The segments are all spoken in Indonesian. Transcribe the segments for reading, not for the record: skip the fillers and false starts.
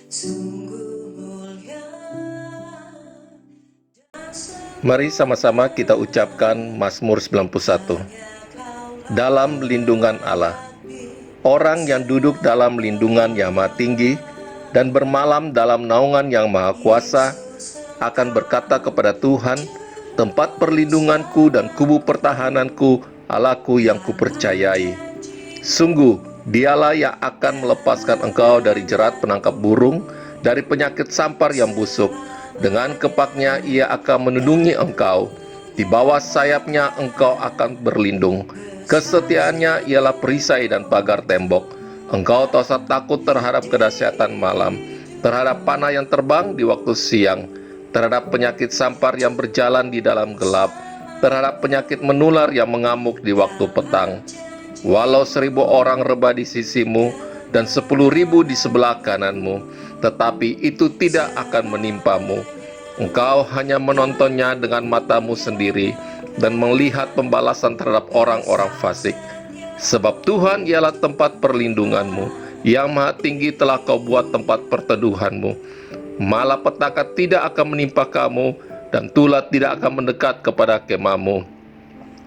Sungguh mulia dan Mari sama-sama kita ucapkan Mazmur 91. Dalam lindungan Allah. Orang yang duduk dalam lindungan yang maha tinggi dan bermalam dalam naungan yang maha kuasa akan berkata kepada Tuhan, tempat perlindunganku dan kubu pertahananku, Allahku yang kupercayai. Sungguh, dialah yang akan melepaskan engkau dari jerat penangkap burung, dari penyakit sampar yang busuk. Dengan kepaknya ia akan melindungi engkau. Di bawah sayapnya engkau akan berlindung. Kesetiaannya ialah perisai dan pagar tembok. Engkau tak usah takut terhadap kedahsyatan malam, terhadap panah yang terbang di waktu siang, terhadap penyakit sampar yang berjalan di dalam gelap, terhadap penyakit menular yang mengamuk di waktu petang. Walau 1.000 orang rebah di sisimu dan 10.000 di sebelah kananmu, tetapi itu tidak akan menimpamu. Engkau hanya menontonnya dengan matamu sendiri dan melihat pembalasan terhadap orang-orang fasik. Sebab Tuhan ialah tempat perlindunganmu, yang maha tinggi telah kau buat tempat perteduhanmu. Malapetaka tidak akan menimpa kamu, dan tulah tidak akan mendekat kepada kemahmu.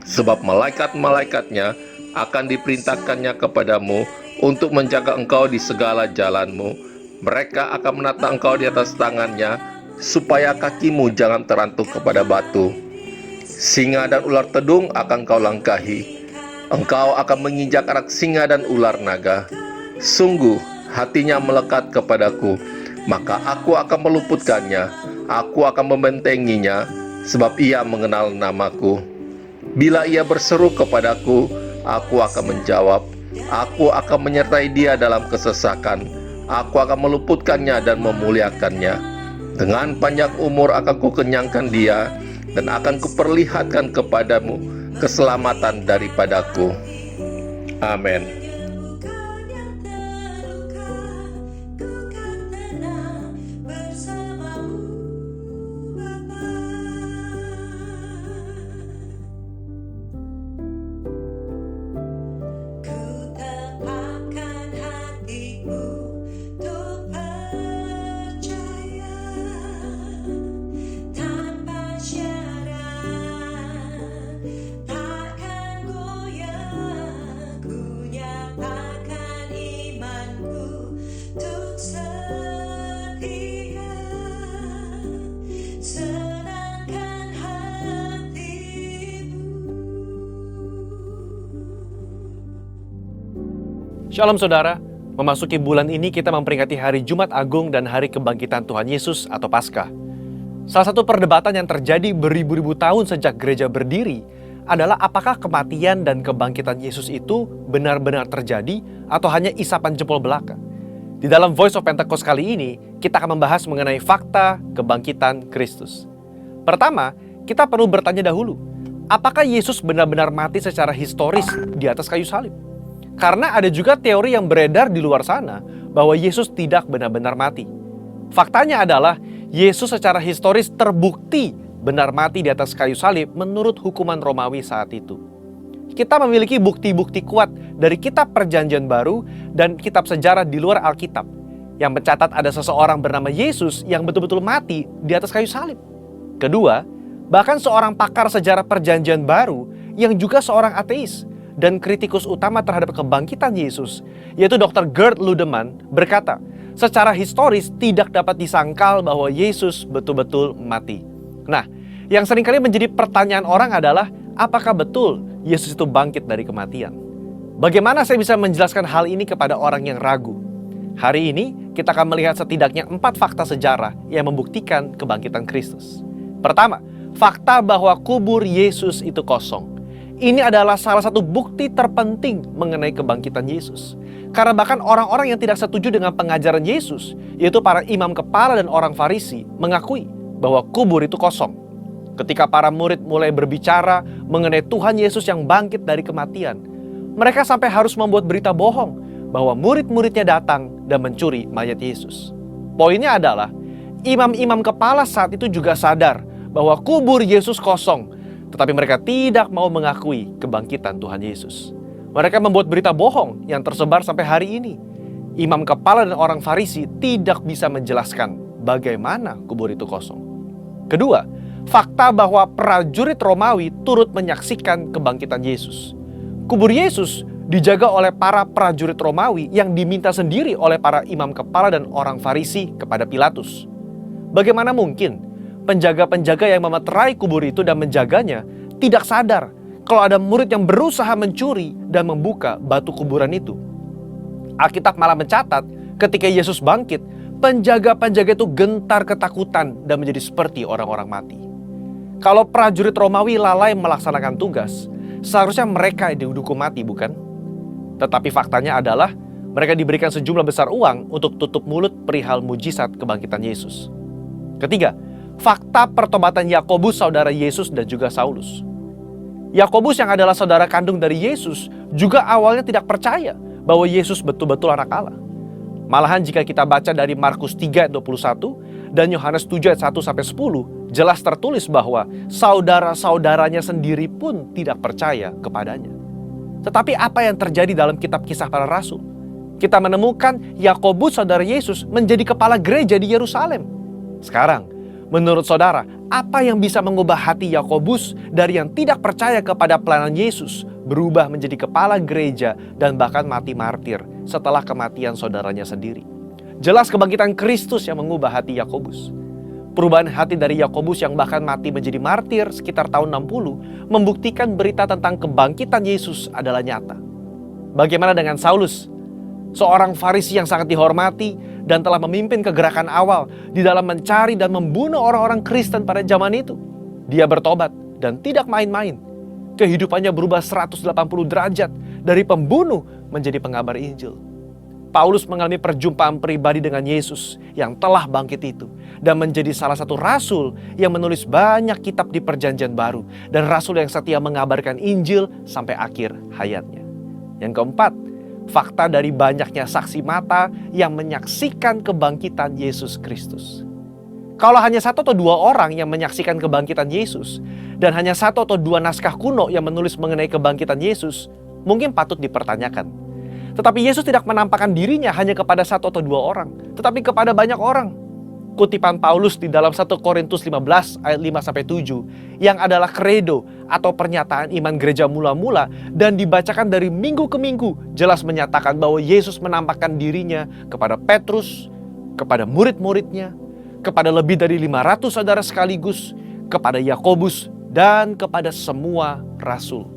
Sebab malaikat-malaikatnya akan diperintahkannya kepadamu untuk menjaga engkau di segala jalanmu. Mereka akan menata engkau di atas tangannya, supaya kakimu jangan terantuk kepada batu. Singa dan ular tedung akan kau langkahi. Engkau akan menginjak anak singa dan ular naga. Sungguh, hatinya melekat kepadaku, maka aku akan meluputkannya. Aku akan membentenginya, sebab ia mengenal namaku. Bila ia berseru kepadaku, aku akan menjawab. Aku akan menyertai dia dalam kesesakan. Aku akan meluputkannya dan memuliakannya. Dengan panjang umur akan kukenyangkan dia, dan akan kuperlihatkan kepadamu keselamatan daripadaku. Amin. bukan yang terluka, ku kan tenang bersamamu, Bapa. Ku tetapkan hatiku untuk percaya, tanpa syarat, takkan goyah. Ku nyatakan imanku untuk setia, senangkan hatimu. Shalom saudara, memasuki bulan ini kita memperingati hari Jumat Agung dan hari kebangkitan Tuhan Yesus atau Paskah. Salah satu perdebatan yang terjadi beribu-ribu tahun sejak gereja berdiri adalah apakah kematian dan kebangkitan Yesus itu benar-benar terjadi atau hanya isapan jempol belaka. Di dalam Voice of Pentecost kali ini, kita akan membahas mengenai fakta kebangkitan Kristus. Pertama, kita perlu bertanya dahulu, apakah Yesus benar-benar mati secara historis di atas kayu salib? Karena ada juga teori yang beredar di luar sana bahwa Yesus tidak benar-benar mati. Faktanya adalah Yesus secara historis terbukti benar mati di atas kayu salib menurut hukuman Romawi saat itu. Kita memiliki bukti-bukti kuat dari kitab Perjanjian Baru dan kitab sejarah di luar Alkitab yang mencatat ada seseorang bernama Yesus yang betul-betul mati di atas kayu salib. Kedua, bahkan seorang pakar sejarah Perjanjian Baru yang juga seorang ateis dan kritikus utama terhadap kebangkitan Yesus, yaitu Dr. Gerd Ludemann, berkata, secara historis tidak dapat disangkal bahwa Yesus betul-betul mati. Nah, yang seringkali menjadi pertanyaan orang adalah, apakah betul Yesus itu bangkit dari kematian? Bagaimana saya bisa menjelaskan hal ini kepada orang yang ragu? Hari ini, kita akan melihat setidaknya 4 fakta sejarah yang membuktikan kebangkitan Kristus. Pertama, fakta bahwa kubur Yesus itu kosong. Ini adalah salah satu bukti terpenting mengenai kebangkitan Yesus. Karena bahkan orang-orang yang tidak setuju dengan pengajaran Yesus, yaitu para imam kepala dan orang Farisi, mengakui bahwa kubur itu kosong. Ketika para murid mulai berbicara mengenai Tuhan Yesus yang bangkit dari kematian, mereka sampai harus membuat berita bohong bahwa murid-muridnya datang dan mencuri mayat Yesus. Poinnya adalah, imam-imam kepala saat itu juga sadar bahwa kubur Yesus kosong, tetapi mereka tidak mau mengakui kebangkitan Tuhan Yesus. Mereka membuat berita bohong yang tersebar sampai hari ini. Imam kepala dan orang Farisi tidak bisa menjelaskan bagaimana kubur itu kosong. Kedua, fakta bahwa prajurit Romawi turut menyaksikan kebangkitan Yesus. Kubur Yesus dijaga oleh para prajurit Romawi yang diminta sendiri oleh para imam kepala dan orang Farisi kepada Pilatus. Bagaimana mungkin penjaga-penjaga yang memeterai kubur itu dan menjaganya tidak sadar kalau ada murid yang berusaha mencuri dan membuka batu kuburan itu? Alkitab malah mencatat ketika Yesus bangkit, penjaga-penjaga itu gentar ketakutan dan menjadi seperti orang-orang mati. Kalau prajurit Romawi lalai melaksanakan tugas, seharusnya mereka dihukum mati, bukan? Tetapi faktanya adalah mereka diberikan sejumlah besar uang untuk tutup mulut perihal mujizat kebangkitan Yesus. Ketiga, fakta pertobatan Yakobus saudara Yesus dan juga Saulus. Yakobus yang adalah saudara kandung dari Yesus juga awalnya tidak percaya bahwa Yesus betul-betul anak Allah. Malahan jika kita baca dari Markus 3 ayat 21 dan Yohanes 7 ayat 1 sampai 10, jelas tertulis bahwa saudara-saudaranya sendiri pun tidak percaya kepadanya. Tetapi apa yang terjadi dalam kitab Kisah Para Rasul? Kita menemukan Yakobus saudara Yesus menjadi kepala gereja di Yerusalem. Sekarang, menurut saudara, apa yang bisa mengubah hati Yakobus dari yang tidak percaya kepada pelayanan Yesus berubah menjadi kepala gereja dan bahkan mati martir setelah kematian saudaranya sendiri? Jelas kebangkitan Kristus yang mengubah hati Yakobus. Perubahan hati dari Yakobus yang bahkan mati menjadi martir sekitar tahun 60 membuktikan berita tentang kebangkitan Yesus adalah nyata. Bagaimana dengan Saulus? Seorang Farisi yang sangat dihormati dan telah memimpin kegerakan awal di dalam mencari dan membunuh orang-orang Kristen pada zaman itu. Dia bertobat dan tidak main-main. Kehidupannya berubah 180 derajat dari pembunuh menjadi pengabar Injil. Paulus mengalami perjumpaan pribadi dengan Yesus yang telah bangkit itu dan menjadi salah satu rasul yang menulis banyak kitab di Perjanjian Baru dan rasul yang setia mengabarkan Injil sampai akhir hayatnya. Yang keempat, fakta dari banyaknya saksi mata yang menyaksikan kebangkitan Yesus Kristus. Kalau hanya satu atau dua orang yang menyaksikan kebangkitan Yesus dan hanya satu atau dua naskah kuno yang menulis mengenai kebangkitan Yesus, mungkin patut dipertanyakan. Tetapi Yesus tidak menampakkan dirinya hanya kepada satu atau dua orang, tetapi kepada banyak orang. Kutipan Paulus di dalam 1 Korintus 15 ayat 5-7 yang adalah kredo atau pernyataan iman gereja mula-mula dan dibacakan dari minggu ke minggu jelas menyatakan bahwa Yesus menampakkan dirinya kepada Petrus, kepada murid-muridnya, kepada lebih dari 500 saudara sekaligus, kepada Yakobus, dan kepada semua rasul.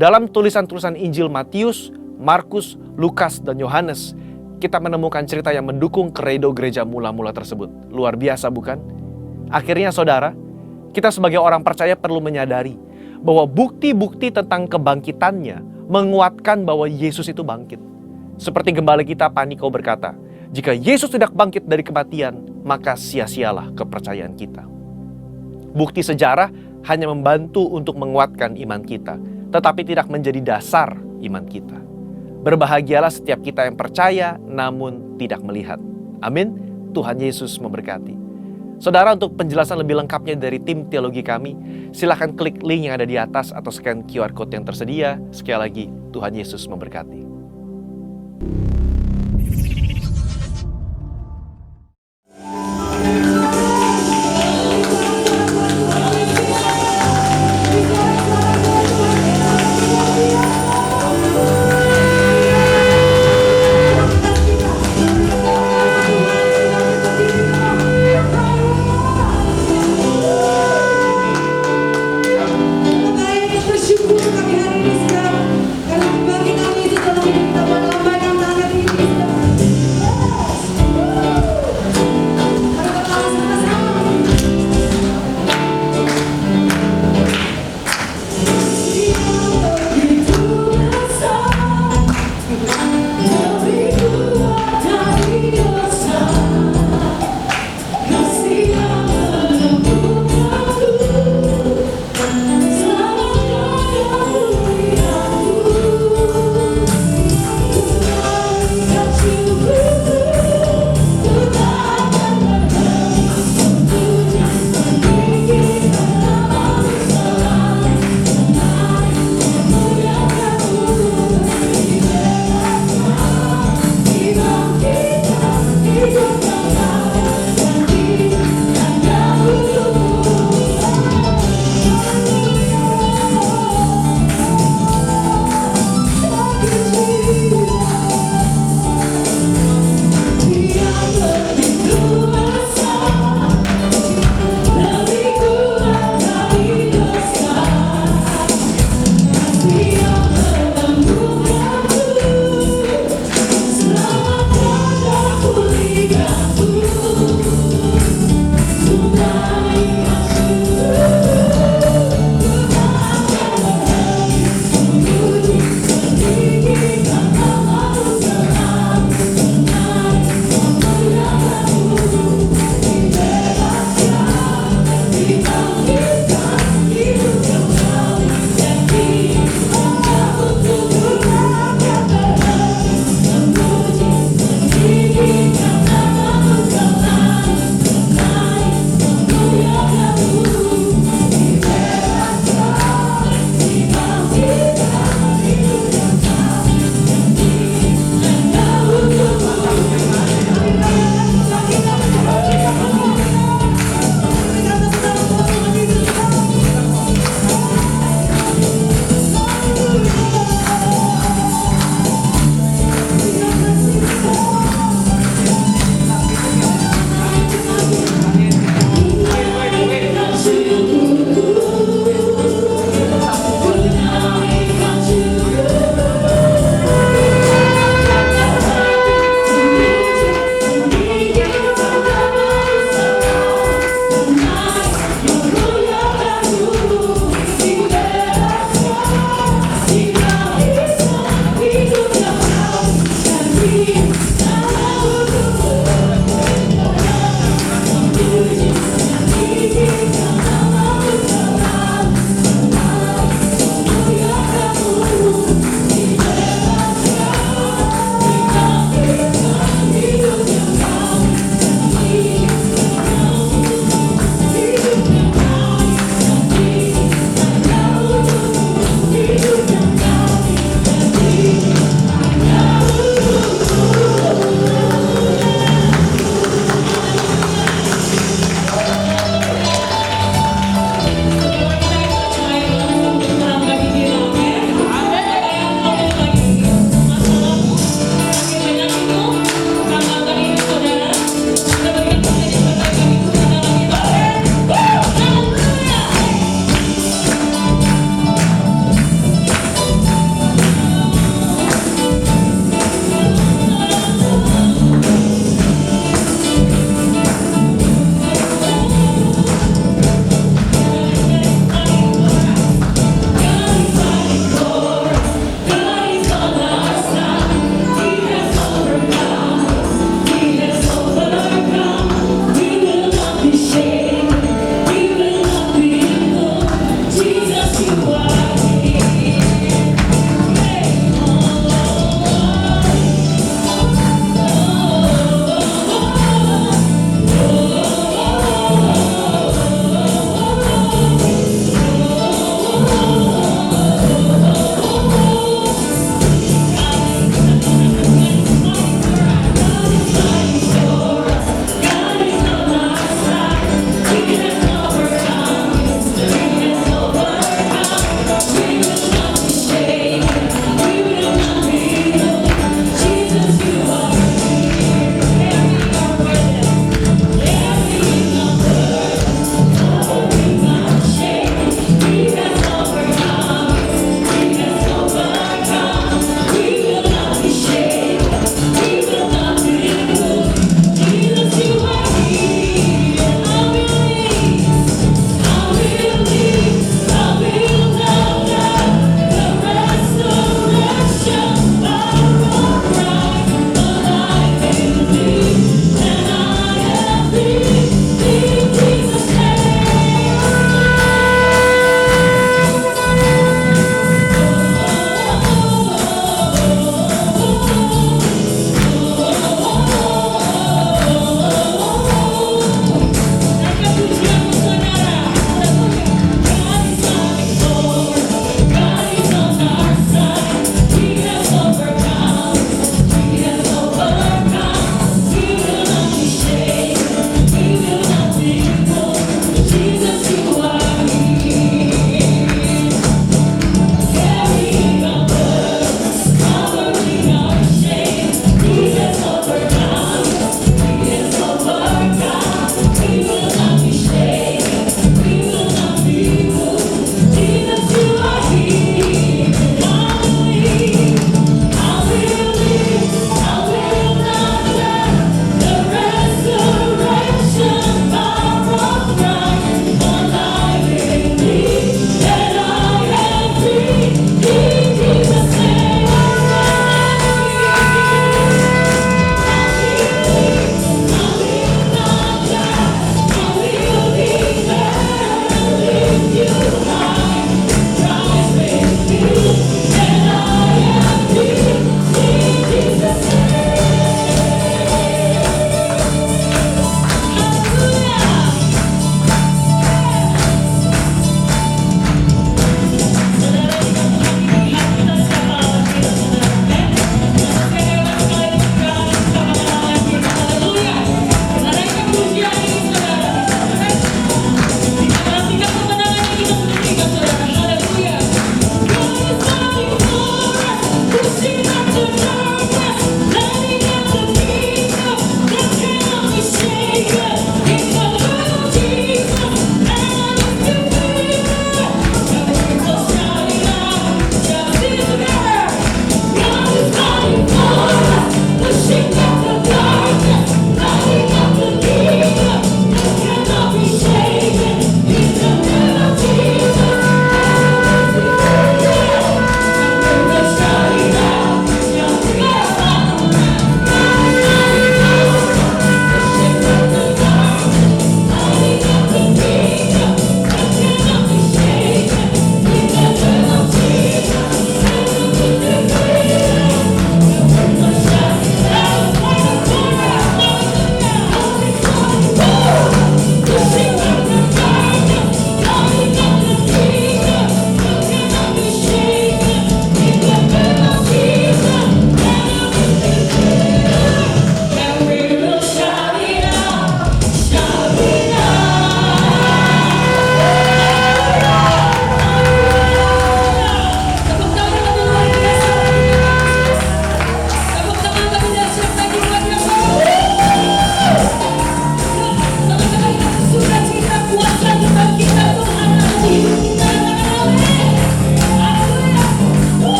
Dalam tulisan-tulisan Injil Matius, Markus, Lukas, dan Yohanes, kita menemukan cerita yang mendukung kredo gereja mula-mula tersebut. Luar biasa, bukan? Akhirnya saudara, kita sebagai orang percaya perlu menyadari bahwa bukti-bukti tentang kebangkitannya menguatkan bahwa Yesus itu bangkit. Seperti gembala kita Paniko berkata, jika Yesus tidak bangkit dari kematian, maka sia-sialah kepercayaan kita. Bukti sejarah hanya membantu untuk menguatkan iman kita, tetapi tidak menjadi dasar iman kita. Berbahagialah setiap kita yang percaya namun tidak melihat. Amin. Tuhan Yesus memberkati. Saudara, untuk penjelasan lebih lengkapnya dari tim teologi kami, silakan klik link yang ada di atas atau scan QR Code yang tersedia. Sekali lagi, Tuhan Yesus memberkati. Bapak yang bersyukur kami hari ini sekarang karena kebangkitan Yesus telah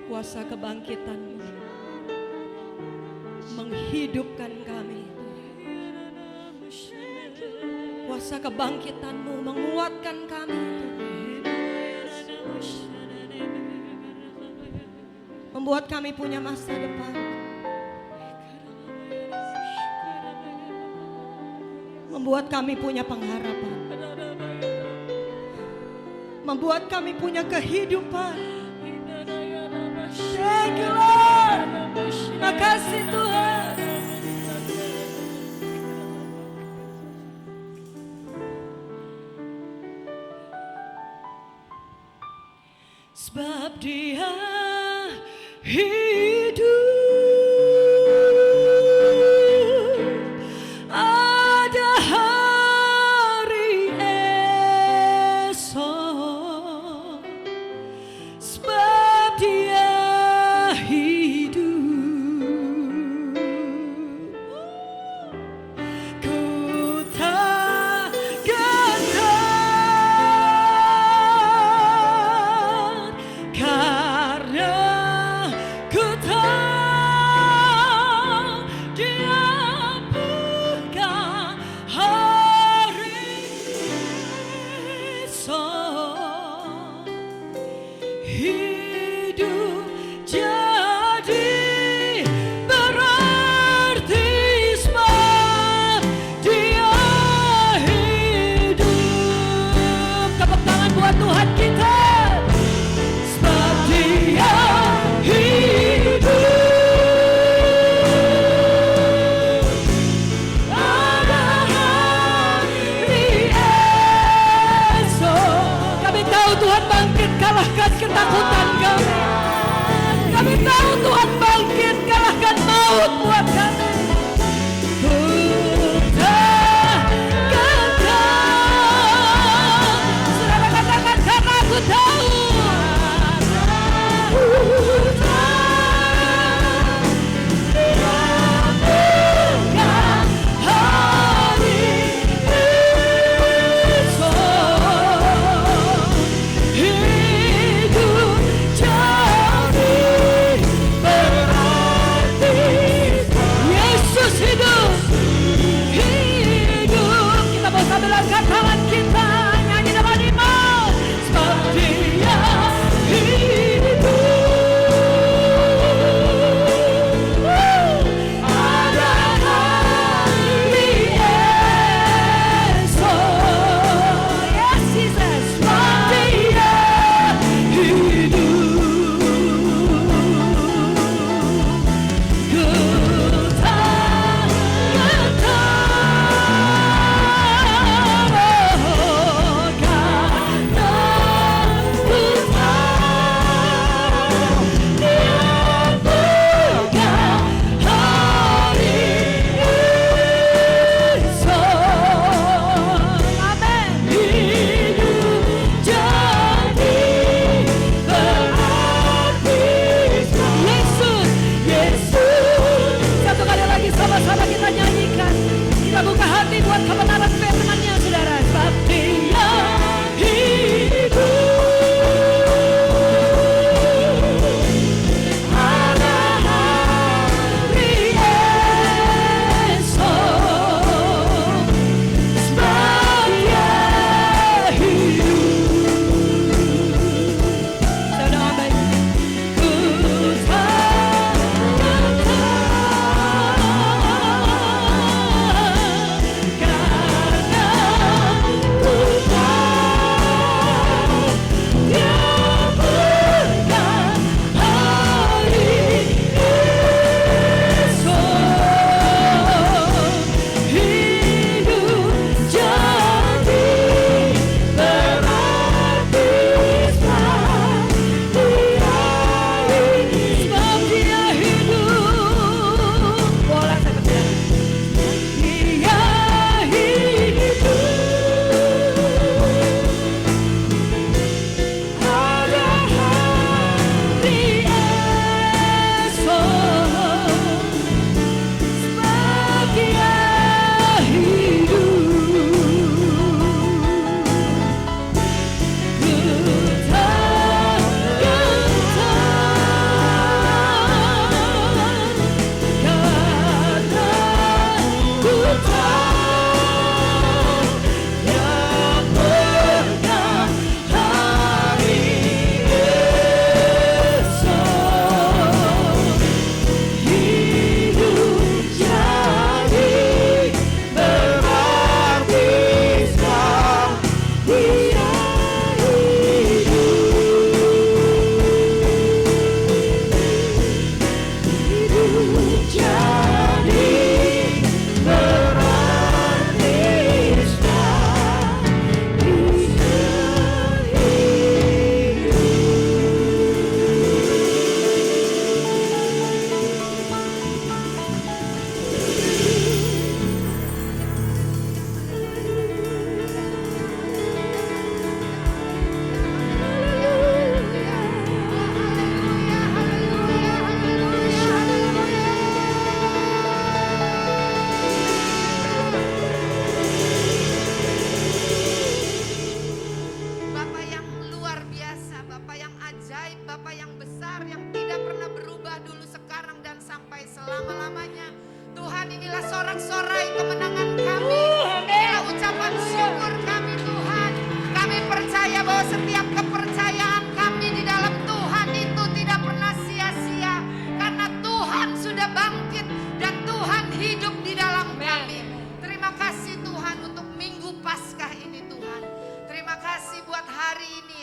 Kuasa kebangkitan-Mu menghidupkan kami. Kuasa kebangkitan-Mu menguatkan kami. Membuat kami punya masa depan. Membuat kami punya pengharapan. Membuat kami punya kehidupan. Thank you Lord. Terima kasih Tuhan. Sebab Dia hidup. Ada hari esok. Sebab Dia hidup. Ku takkan karena ku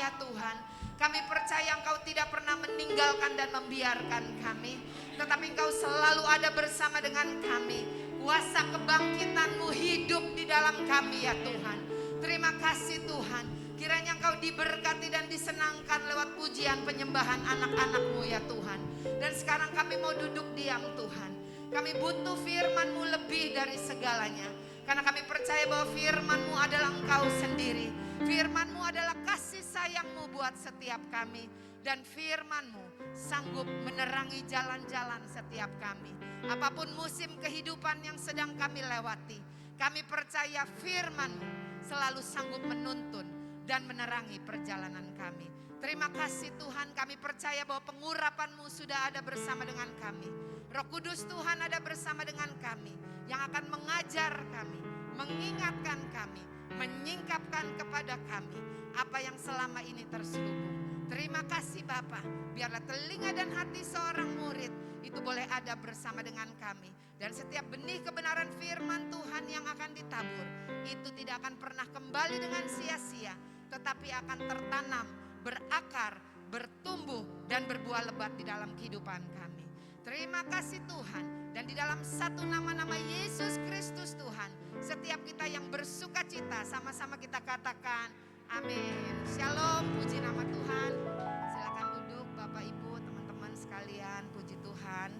ya Tuhan. Kami percaya Engkau tidak pernah meninggalkan dan membiarkan kami, tetapi Engkau selalu ada bersama dengan kami. Kuasa kebangkitan-Mu hidup di dalam kami ya Tuhan. Terima kasih Tuhan. Kiranya Engkau diberkati dan disenangkan lewat pujian penyembahan anak-anak-Mu ya Tuhan. Dan sekarang kami mau duduk diam Tuhan. Kami butuh firman-Mu lebih dari segalanya. Karena kami percaya bahwa firman-Mu adalah Engkau sendiri. Firman-Mu adalah kasih sayang-Mu buat setiap kami. Dan firman-Mu sanggup menerangi jalan-jalan setiap kami. Apapun musim kehidupan yang sedang kami lewati, kami percaya firman-Mu selalu sanggup menuntun dan menerangi perjalanan kami. Terima kasih Tuhan, kami percaya bahwa pengurapan-Mu sudah ada bersama dengan kami. Roh Kudus Tuhan ada bersama dengan kami, yang akan mengajar kami, mengingatkan kami, menyingkapkan kepada kami apa yang selama ini terselubung. Terima kasih Bapa, biarlah telinga dan hati seorang murid itu boleh ada bersama dengan kami. Dan setiap benih kebenaran firman Tuhan yang akan ditabur, itu tidak akan pernah kembali dengan sia-sia, tetapi akan tertanam, berakar, bertumbuh, dan berbuah lebat di dalam kehidupan kami. Terima kasih Tuhan. Dan di dalam satu nama-nama Yesus Kristus Tuhan, setiap kita yang bersuka cita, sama-sama kita katakan amin. Shalom, puji nama Tuhan. Silakan duduk Bapak Ibu, teman-teman sekalian, puji Tuhan.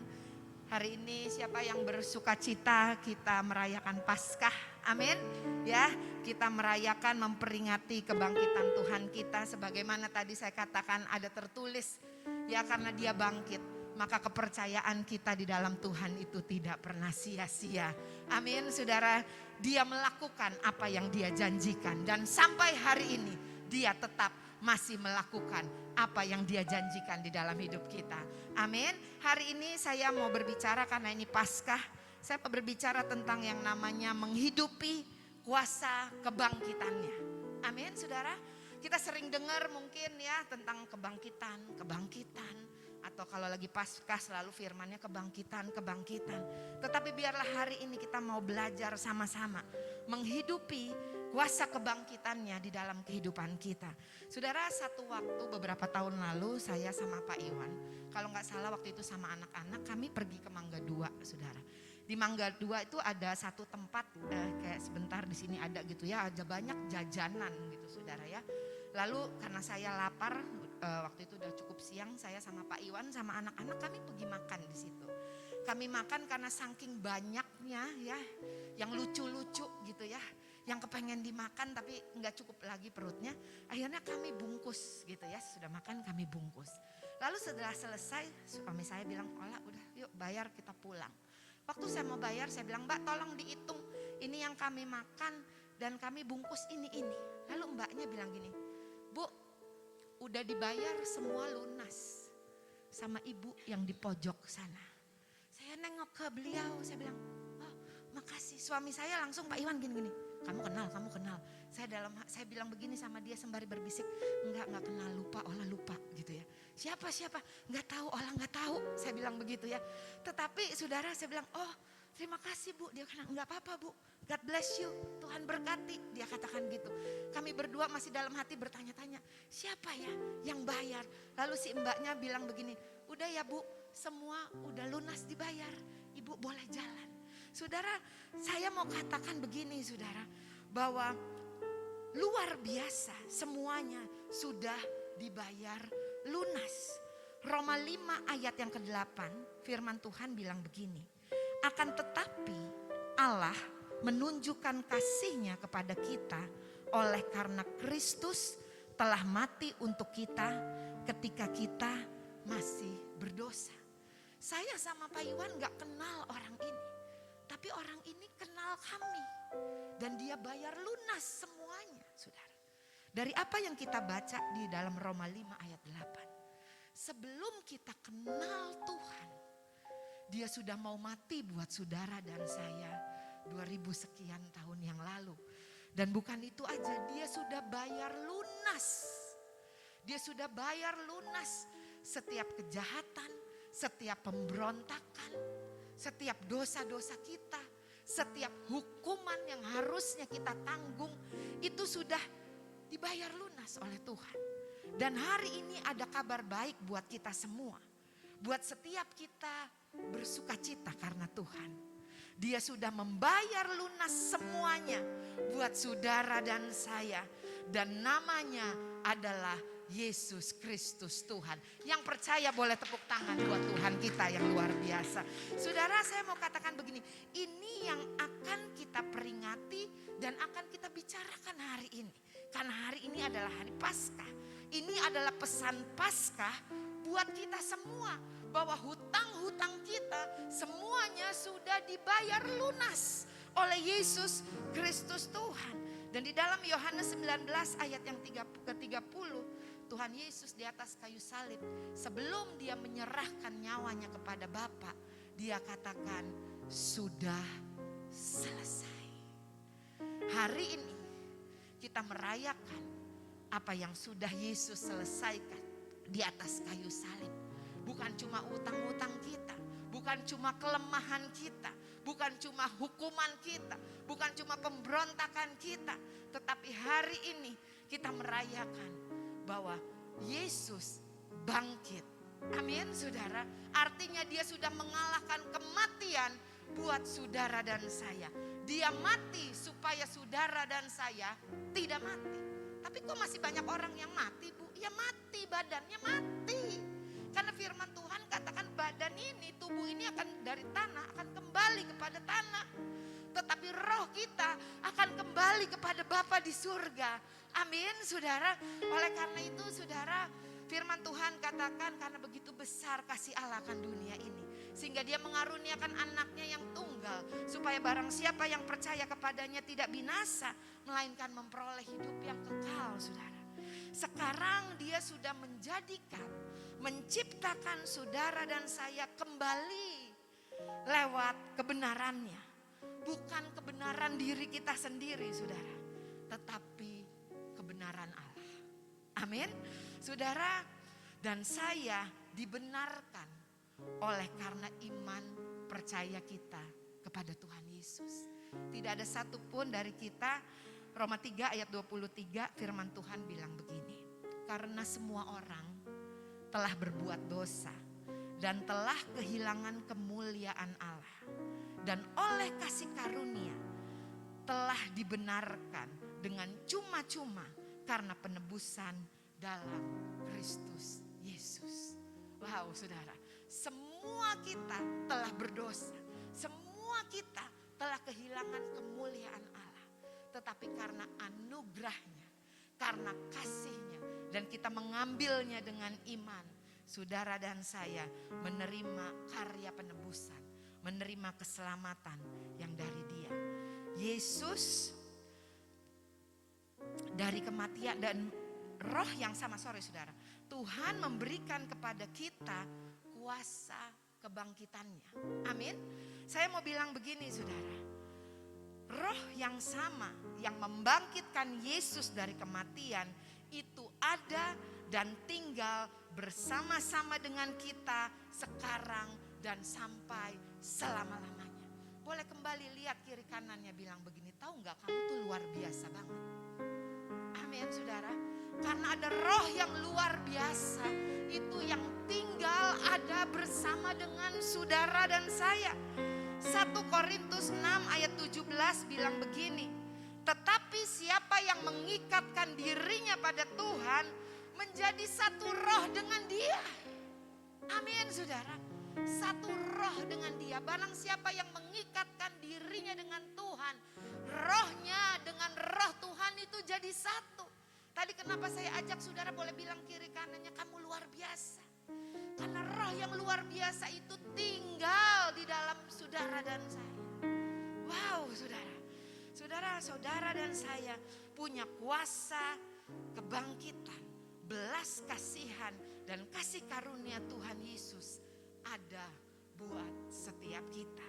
Hari ini siapa yang bersuka cita, kita merayakan Paskah, amin. Ya, kita merayakan memperingati kebangkitan Tuhan kita. Sebagaimana tadi saya katakan ada tertulis, ya karena Dia bangkit, maka kepercayaan kita di dalam Tuhan itu tidak pernah sia-sia. Amin, saudara. Dia melakukan apa yang Dia janjikan. Dan sampai hari ini Dia tetap masih melakukan apa yang Dia janjikan di dalam hidup kita. Amin. Hari ini saya mau berbicara karena ini Paskah. Saya mau berbicara tentang yang namanya menghidupi kuasa kebangkitannya. Amin, saudara. Kita sering dengar mungkin ya tentang kebangkitan. Atau kalau lagi Paskah selalu firmannya kebangkitan. Tetapi biarlah hari ini kita mau belajar sama-sama menghidupi kuasa kebangkitannya di dalam kehidupan kita. Saudara, satu waktu beberapa tahun lalu saya sama Pak Iwan, kalau nggak salah waktu itu sama anak-anak, kami pergi ke Mangga 2, saudara. Di Mangga 2 itu ada satu tempat kayak sebentar di sini ada gitu ya, ada banyak jajanan gitu saudara ya. Lalu karena saya lapar, waktu itu udah cukup siang, saya sama Pak Iwan sama anak-anak kami pergi makan di situ. Kami makan karena saking banyaknya ya, yang lucu-lucu gitu ya, yang kepengen dimakan tapi nggak cukup lagi perutnya. Akhirnya kami bungkus gitu ya, sudah makan kami bungkus. Lalu setelah selesai, suami saya bilang, "Ola udah yuk bayar kita pulang." Waktu saya mau bayar, saya bilang, "Mbak tolong dihitung, ini yang kami makan dan kami bungkus ini." Lalu mbaknya bilang gini, "Bu, udah dibayar semua lunas sama ibu yang di pojok sana." Saya nengok ke beliau, saya bilang, "Oh makasih." Suami saya langsung Pak Iwan gini-gini, kamu kenal. Saya bilang begini sama dia sembari berbisik, enggak kenal, Ola lupa gitu ya. Siapa? Enggak tahu, Ola enggak tahu. Saya bilang begitu ya. Tetapi saudara saya bilang, "Oh terima kasih Bu." Dia kata, "Enggak apa-apa Bu, God bless you, Tuhan berkati." Dia katakan gitu. Kami berdua masih dalam hati bertanya-tanya, siapa ya yang bayar? Lalu si mbaknya bilang begini, "Udah ya Bu, semua udah lunas dibayar, Ibu boleh jalan." Saudara, saya mau katakan begini saudara, bahwa luar biasa semuanya sudah dibayar lunas. Roma 5 ayat yang ke-8 firman Tuhan bilang begini, "Akan tetapi Allah menunjukkan kasih-Nya kepada kita oleh karena Kristus telah mati untuk kita ketika kita masih berdosa." Saya sama Pak Iwan gak kenal orang ini, tapi orang ini kenal kami. Dan dia bayar lunas semuanya, saudara. Dari apa yang kita baca di dalam Roma 5 ayat 8. Sebelum kita kenal Tuhan, Dia sudah mau mati buat saudara dan saya 2000 sekian tahun yang lalu. Dan bukan itu aja, Dia sudah bayar lunas. Dia sudah bayar lunas setiap kejahatan, setiap pemberontakan, setiap dosa-dosa kita, setiap hukuman yang harusnya kita tanggung, itu sudah dibayar lunas oleh Tuhan. Dan hari ini ada kabar baik buat kita semua. Buat setiap kita bersuka cita karena Tuhan. Dia sudah membayar lunas semuanya buat saudara dan saya. Dan namanya adalah Yesus Kristus Tuhan. Yang percaya boleh tepuk tangan buat Tuhan kita yang luar biasa. Saudara, saya mau katakan begini. Ini yang akan kita peringati dan akan kita bicarakan hari ini. Karena hari ini adalah hari Paskah. Ini adalah pesan Paskah buat kita semua. Bahwa hutang-hutang kita semuanya sudah dibayar lunas oleh Yesus Kristus Tuhan. Dan di dalam Yohanes 19 ayat yang ke-30, Tuhan Yesus di atas kayu salib, sebelum dia menyerahkan nyawanya kepada Bapa, dia katakan sudah selesai. Hari ini kita merayakan apa yang sudah Yesus selesaikan di atas kayu salib. Bukan cuma utang-utang kita, bukan cuma kelemahan kita, bukan cuma hukuman kita, bukan cuma pemberontakan kita, tetapi hari ini kita merayakan bahwa Yesus bangkit. Amin, saudara. Artinya dia sudah mengalahkan kematian buat saudara dan saya. Dia mati supaya saudara dan saya tidak mati. Tapi kok masih banyak orang yang mati, Bu? Ya mati, badannya mati. Karena firman Tuhan katakan badan ini, tubuh ini akan dari tanah, akan kembali kepada tanah. Tetapi roh kita akan kembali kepada Bapa di surga. Amin, saudara. Oleh karena itu, saudara, firman Tuhan katakan karena begitu besar kasih Allah akan dunia ini. Sehingga dia mengaruniakan anaknya yang tunggal. Supaya barang siapa yang percaya kepadanya tidak binasa. Melainkan memperoleh hidup yang kekal, saudara. Sekarang dia sudah menciptakan saudara dan saya kembali lewat kebenarannya. Bukan kebenaran diri kita sendiri, saudara. Tetapi kebenaran Allah. Amin. Saudara dan saya dibenarkan oleh karena iman percaya kita kepada Tuhan Yesus. Tidak ada satupun dari kita, Roma 3 ayat 23 firman Tuhan bilang begini. Karena semua orang telah berbuat dosa dan telah kehilangan kemuliaan Allah. Dan oleh kasih karunia telah dibenarkan dengan cuma-cuma karena penebusan dalam Kristus Yesus. Wow, saudara, semua kita telah berdosa. Semua kita telah kehilangan kemuliaan Allah. Tetapi karena anugerahnya, karena kasihnya, dan kita mengambilnya dengan iman, saudara dan saya menerima karya penebusan, menerima keselamatan yang dari Dia. Yesus dari kematian dan roh yang sama, saudara. Tuhan memberikan kepada kita kuasa kebangkitannya. Amin. Saya mau bilang begini, saudara. Roh yang sama yang membangkitkan Yesus dari kematian itu ada dan tinggal bersama-sama dengan kita sekarang dan sampai selama-lamanya. Boleh kembali lihat kiri kanannya bilang begini, tahu gak kamu tuh luar biasa banget. Amin, saudara. Karena ada roh yang luar biasa itu yang tinggal ada bersama dengan saudara dan saya. 1 Korintus 6 ayat 17 bilang begini. Tetapi siapa yang mengikatkan dirinya pada Tuhan menjadi satu roh dengan Dia. Amin, saudara. Satu roh dengan Dia. Barang siapa yang mengikatkan dirinya dengan Tuhan, rohnya dengan roh Tuhan itu jadi satu. Tadi kenapa saya ajak saudara boleh bilang kiri kanannya, kamu luar biasa. Karena roh yang luar biasa itu tinggal di dalam saudara dan saya. Wow, saudara. Saudara dan saya punya kuasa kebangkitan, belas kasihan dan kasih karunia Tuhan Yesus ada buat setiap kita.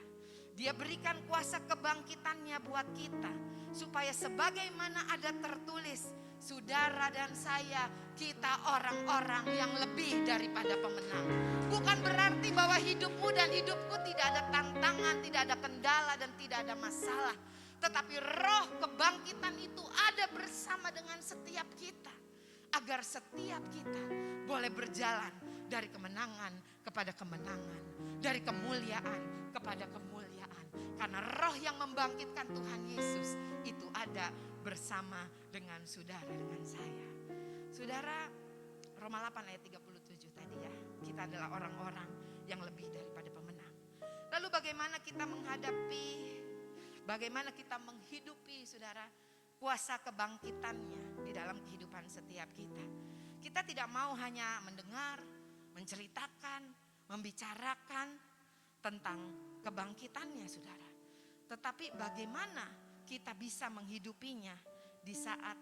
Dia berikan kuasa kebangkitannya buat kita supaya sebagaimana ada tertulis, saudara dan saya, kita orang-orang yang lebih daripada pemenang. Bukan berarti bahwa hidupmu dan hidupku tidak ada tantangan, tidak ada kendala dan tidak ada masalah. Tetapi roh kebangkitan itu ada bersama dengan setiap kita. agar setiap kita boleh berjalan dari kemenangan kepada kemenangan, dari kemuliaan kepada kemuliaan. Karena roh yang membangkitkan Tuhan Yesus itu ada bersama dengan saudara, dengan saya. Saudara, Roma 8 ayat 37 tadi ya, kita adalah orang-orang yang lebih daripada pemenang. Lalu bagaimana kita menghadapi, bagaimana kita menghidupi saudara, kuasa kebangkitannya di dalam kehidupan setiap kita. Kita tidak mau hanya mendengar, menceritakan, membicarakan tentang kebangkitannya saudara. Tetapi bagaimana kita bisa menghidupinya di saat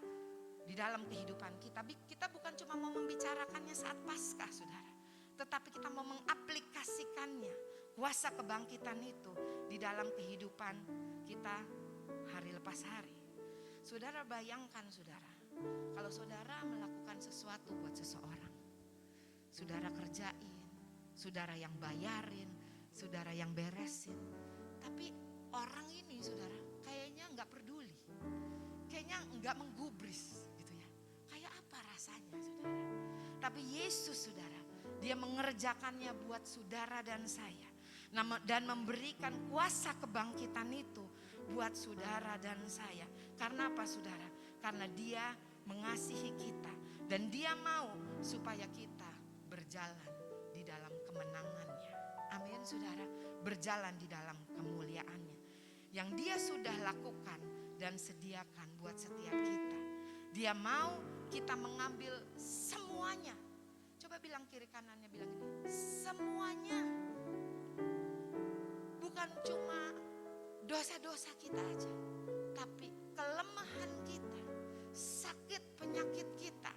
di dalam kehidupan kita. Kita bukan cuma mau membicarakannya saat Paskah saudara. Tetapi kita mau mengaplikasikannya, kuasa kebangkitan itu di dalam kehidupan kita hari lepas hari. Saudara bayangkan saudara, kalau saudara melakukan sesuatu buat seseorang, saudara kerjain, saudara yang bayarin, saudara yang beresin, tapi orang ini saudara kayaknya nggak peduli, kayaknya nggak menggubris gitu ya. Kayak apa rasanya saudara? Tapi Yesus saudara, dia mengerjakannya buat saudara dan saya, dan memberikan kuasa kebangkitan itu buat saudara dan saya. Karena apa saudara? Karena dia mengasihi kita dan dia mau supaya kita berjalan di dalam kemenangannya. Amin saudara, berjalan di dalam kemuliaannya yang dia sudah lakukan dan sediakan buat setiap kita. Dia mau kita mengambil semuanya. Coba bilang kiri kanannya, bilang ini, semuanya. Bukan cuma dosa-dosa kita aja, tapi kelemahan kita, sakit penyakit kita,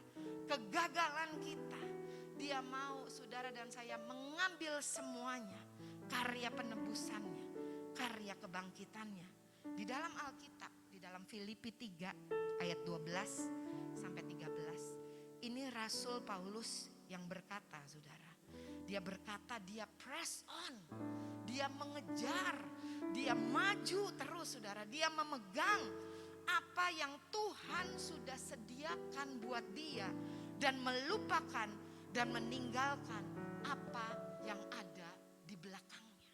kegagalan kita. Dia mau saudara dan saya mengambil semuanya, karya penebusannya, karya kebangkitannya. Di dalam Alkitab, di dalam Filipi 3 ayat 12 sampai 13. Ini Rasul Paulus yang berkata saudara. Dia berkata dia press on, dia mengejar, dia maju terus saudara. Dia memegang apa yang Tuhan sudah sediakan buat dia dan melupakan dan meninggalkan apa yang ada di belakangnya.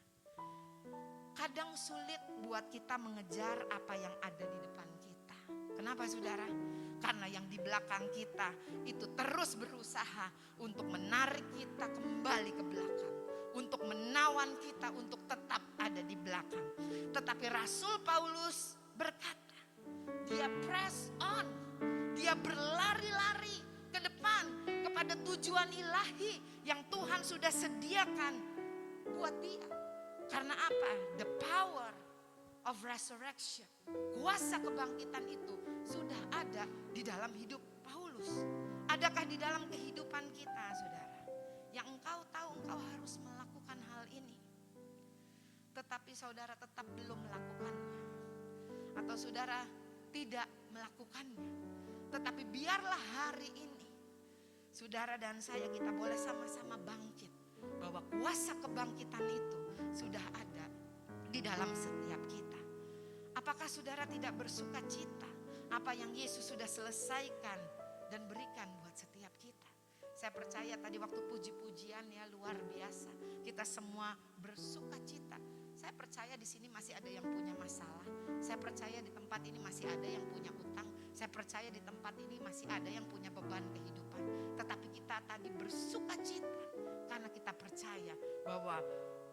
Kadang sulit buat kita mengejar apa yang ada di depan kita. Kenapa saudara? Karena yang di belakang kita itu terus berusaha untuk menarik kita kembali ke belakang, untuk menawan kita untuk tetap ada di belakang. Tetapi Rasul Paulus berkata, dia press on, dia berlari-lari ke depan kepada tujuan ilahi yang Tuhan sudah sediakan buat dia. Karena apa? The power of resurrection, kuasa kebangkitan itu sudah ada di dalam hidup Paulus. Adakah di dalam kehidupan kita saudara, yang engkau tahu engkau harus melakukan hal ini, tetapi saudara tetap belum melakukannya, atau saudara tidak melakukannya, tetapi biarlah hari ini saudara dan saya kita boleh sama-sama bangkit, bahwa kuasa kebangkitan itu sudah ada di dalam setiap kita. Apakah saudara tidak bersuka cita apa yang Yesus sudah selesaikan dan berikan buat setiap kita? Saya percaya tadi waktu puji-pujian ya luar biasa. Kita semua bersuka cita. Saya percaya di sini masih ada yang punya masalah. Saya percaya di tempat ini masih ada yang punya utang. Saya percaya di tempat ini masih ada yang punya beban kehidupan. Tetapi kita tadi bersuka cita karena kita percaya bahwa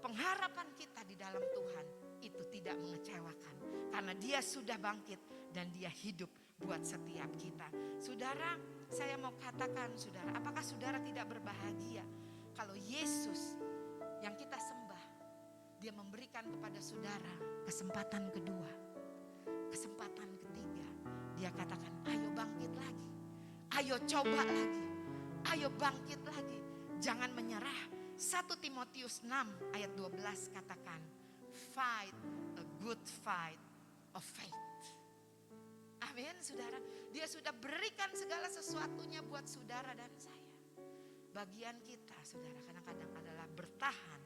pengharapan kita di dalam Tuhan itu tidak mengecewakan. Karena dia sudah bangkit dan dia hidup buat setiap kita. Saudara, saya mau katakan saudara, apakah saudara tidak berbahagia kalau Yesus yang kita sembah, dia memberikan kepada saudara kesempatan kedua, kesempatan ketiga. Dia katakan, ayo bangkit lagi, ayo coba lagi, ayo bangkit lagi, jangan menyerah. 1 Timotius 6 ayat 12 katakan, fight a good fight of faith. Amin saudara. Dia sudah berikan segala sesuatunya buat saudara dan saya. Bagian kita saudara kadang-kadang adalah bertahan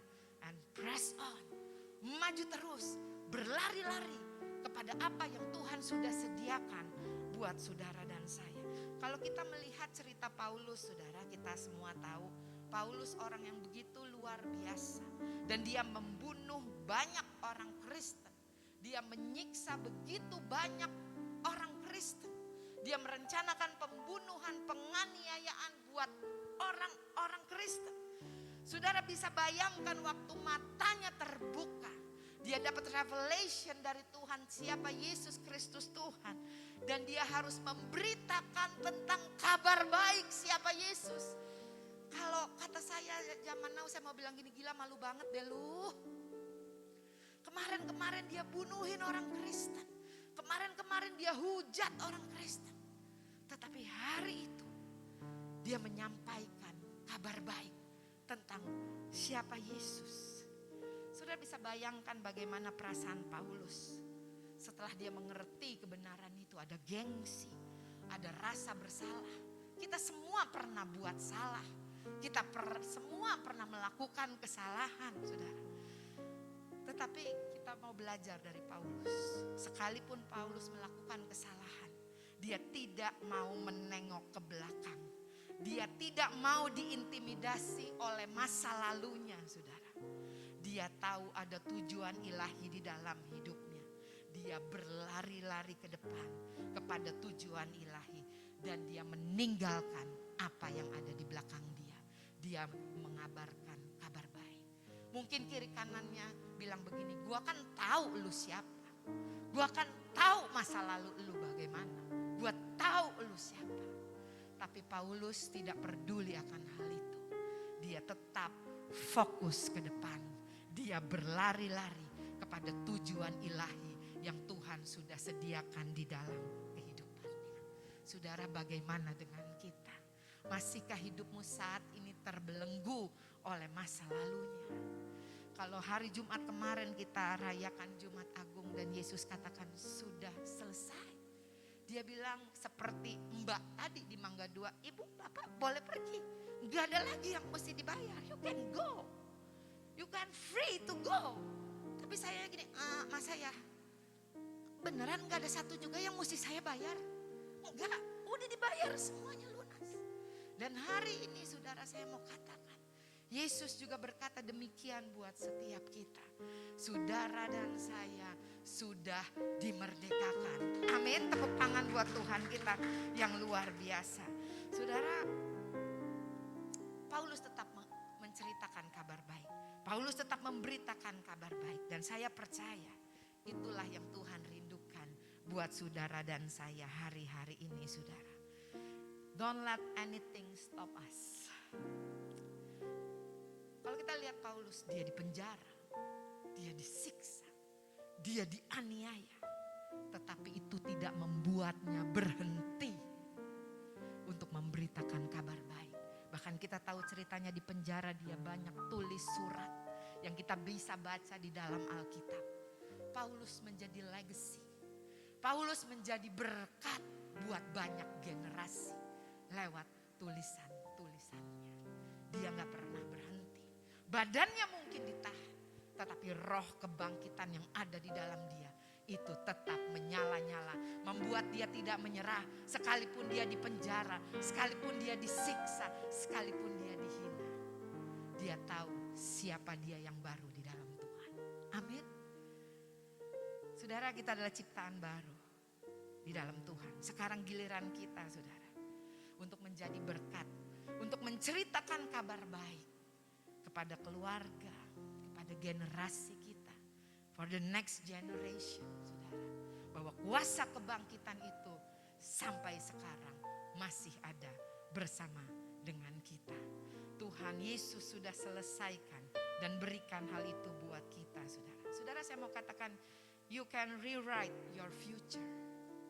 and press on. Maju terus, berlari-lari kepada apa yang Tuhan sudah sediakan buat saudara dan saya. Kalau kita melihat cerita Paulus, saudara, kita semua tahu Paulus orang yang begitu luar biasa. Dan dia membunuh banyak orang Kristen. Dia menyiksa begitu banyak orang Kristen. Dia merencanakan pembunuhan, penganiayaan buat orang-orang Kristen. Saudara bisa bayangkan waktu matanya terbuka. Dia dapat revelation dari Tuhan siapa Yesus Kristus Tuhan. Dan dia harus memberitakan tentang kabar baik siapa Yesus. Kalau kata saya zaman now saya mau bilang gini, gila malu banget deh lu. Kemarin-kemarin dia bunuhin orang Kristen. Kemarin-kemarin dia hujat orang Kristen. Tetapi hari itu dia menyampaikan kabar baik tentang siapa Yesus. Sudah bisa bayangkan bagaimana perasaan Paulus. Setelah dia mengerti kebenaran itu, ada gengsi, ada rasa bersalah. Kita semua pernah buat salah. Kita semua pernah melakukan kesalahan, saudara. Tetapi kita mau belajar dari Paulus. Sekalipun Paulus melakukan kesalahan, dia tidak mau menengok ke belakang. Dia tidak mau diintimidasi oleh masa lalunya, saudara. Dia tahu ada tujuan ilahi di dalam hidupnya. Dia berlari-lari ke depan kepada tujuan ilahi. Dan dia meninggalkan apa yang ada di belakang dia. Dia mengabarkan kabar baik. Mungkin kiri kanannya bilang begini, gua kan tahu lu siapa. Gua kan tahu masa lalu lu bagaimana. Gua tahu lu siapa. Tapi Paulus tidak peduli akan hal itu. Dia tetap fokus ke depan. Dia berlari-lari kepada tujuan ilahi yang Tuhan sudah sediakan di dalam kehidupannya. Saudara, bagaimana dengan kita? Masihkah hidupmu saat ini terbelenggu oleh masa lalunya? Kalau hari Jumat kemarin kita rayakan Jumat Agung dan Yesus katakan sudah selesai. Dia bilang seperti Mbak tadi di Mangga 2, Ibu Bapak boleh pergi. Gak ada lagi yang mesti dibayar, you can go. You can free to go. Tapi saya gini, Mas saya beneran gak ada satu juga yang mesti saya bayar? Enggak, udah dibayar semuanya lunas. Dan hari ini saudara saya mau katakan, Yesus juga berkata demikian buat setiap kita. Saudara dan saya sudah dimerdekakan. Amin, tepuk tangan buat Tuhan kita yang luar biasa. Saudara, Paulus tetap menceritakan kabar baik. Paulus tetap memberitakan kabar baik. Dan saya percaya itulah yang Tuhan rindukan buat saudara dan saya hari-hari ini, saudara. Don't let anything stop us. Kalau kita lihat Paulus, dia dipenjara, dia disiksa, dia dianiaya. Tetapi itu tidak membuatnya berhenti untuk memberitakan kabar baik. Bahkan kita tahu ceritanya di penjara dia banyak tulis surat yang kita bisa baca di dalam Alkitab. Paulus menjadi legacy. Paulus menjadi berkat buat banyak generasi lewat tulisan-tulisannya. Dia gak pernah berhenti. Badannya mungkin ditahan, tetapi roh kebangkitan yang ada di dalam dia itu tetap menyala-nyala, membuat dia tidak menyerah sekalipun dia dipenjara, sekalipun dia disiksa, sekalipun dia dihina. Dia tahu siapa dia yang baru di dalam Tuhan. Amin. Saudara, kita adalah ciptaan baru di dalam Tuhan. Sekarang giliran kita, saudara, untuk menjadi berkat, untuk menceritakan kabar baik kepada keluarga, kepada generasi kita, for the next generation, saudara. Bahwa kuasa kebangkitan itu sampai sekarang masih ada bersama dengan kita. Tuhan Yesus sudah selesaikan dan berikan hal itu buat kita, saudara. Saudara, saya mau katakan, you can rewrite your future.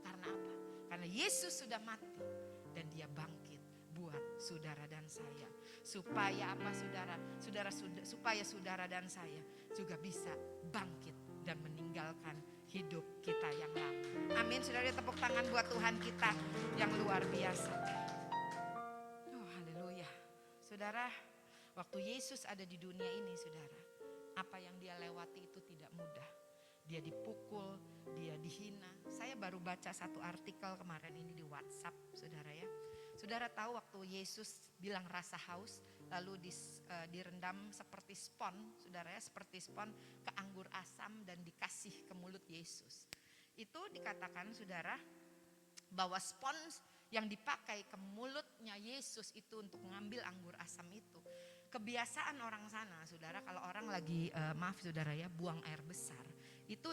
Karena apa? Karena Yesus sudah mati dan dia bangkit buat saudara dan saya. Supaya apa, saudara? Supaya saudara dan saya juga bisa bangkit dan meninggalkan hidup kita yang lama. Amin. Saudara, tepuk tangan buat Tuhan kita yang luar biasa. Oh, haleluya. Saudara, waktu Yesus ada di dunia ini, saudara, apa yang dia lewati itu tidak mudah. dia dipukul, dia dihina. Saya baru baca satu artikel kemarin ini di WhatsApp, saudara ya. Saudara tahu waktu Yesus bilang rasa haus, lalu direndam seperti spon, saudara ya, seperti spon ke anggur asam dan dikasih ke mulut Yesus. Itu dikatakan saudara bahwa spons yang dipakai ke mulutnya Yesus itu untuk mengambil anggur asam itu. Kebiasaan orang sana saudara, kalau orang lagi maaf saudara ya, buang air besar, itu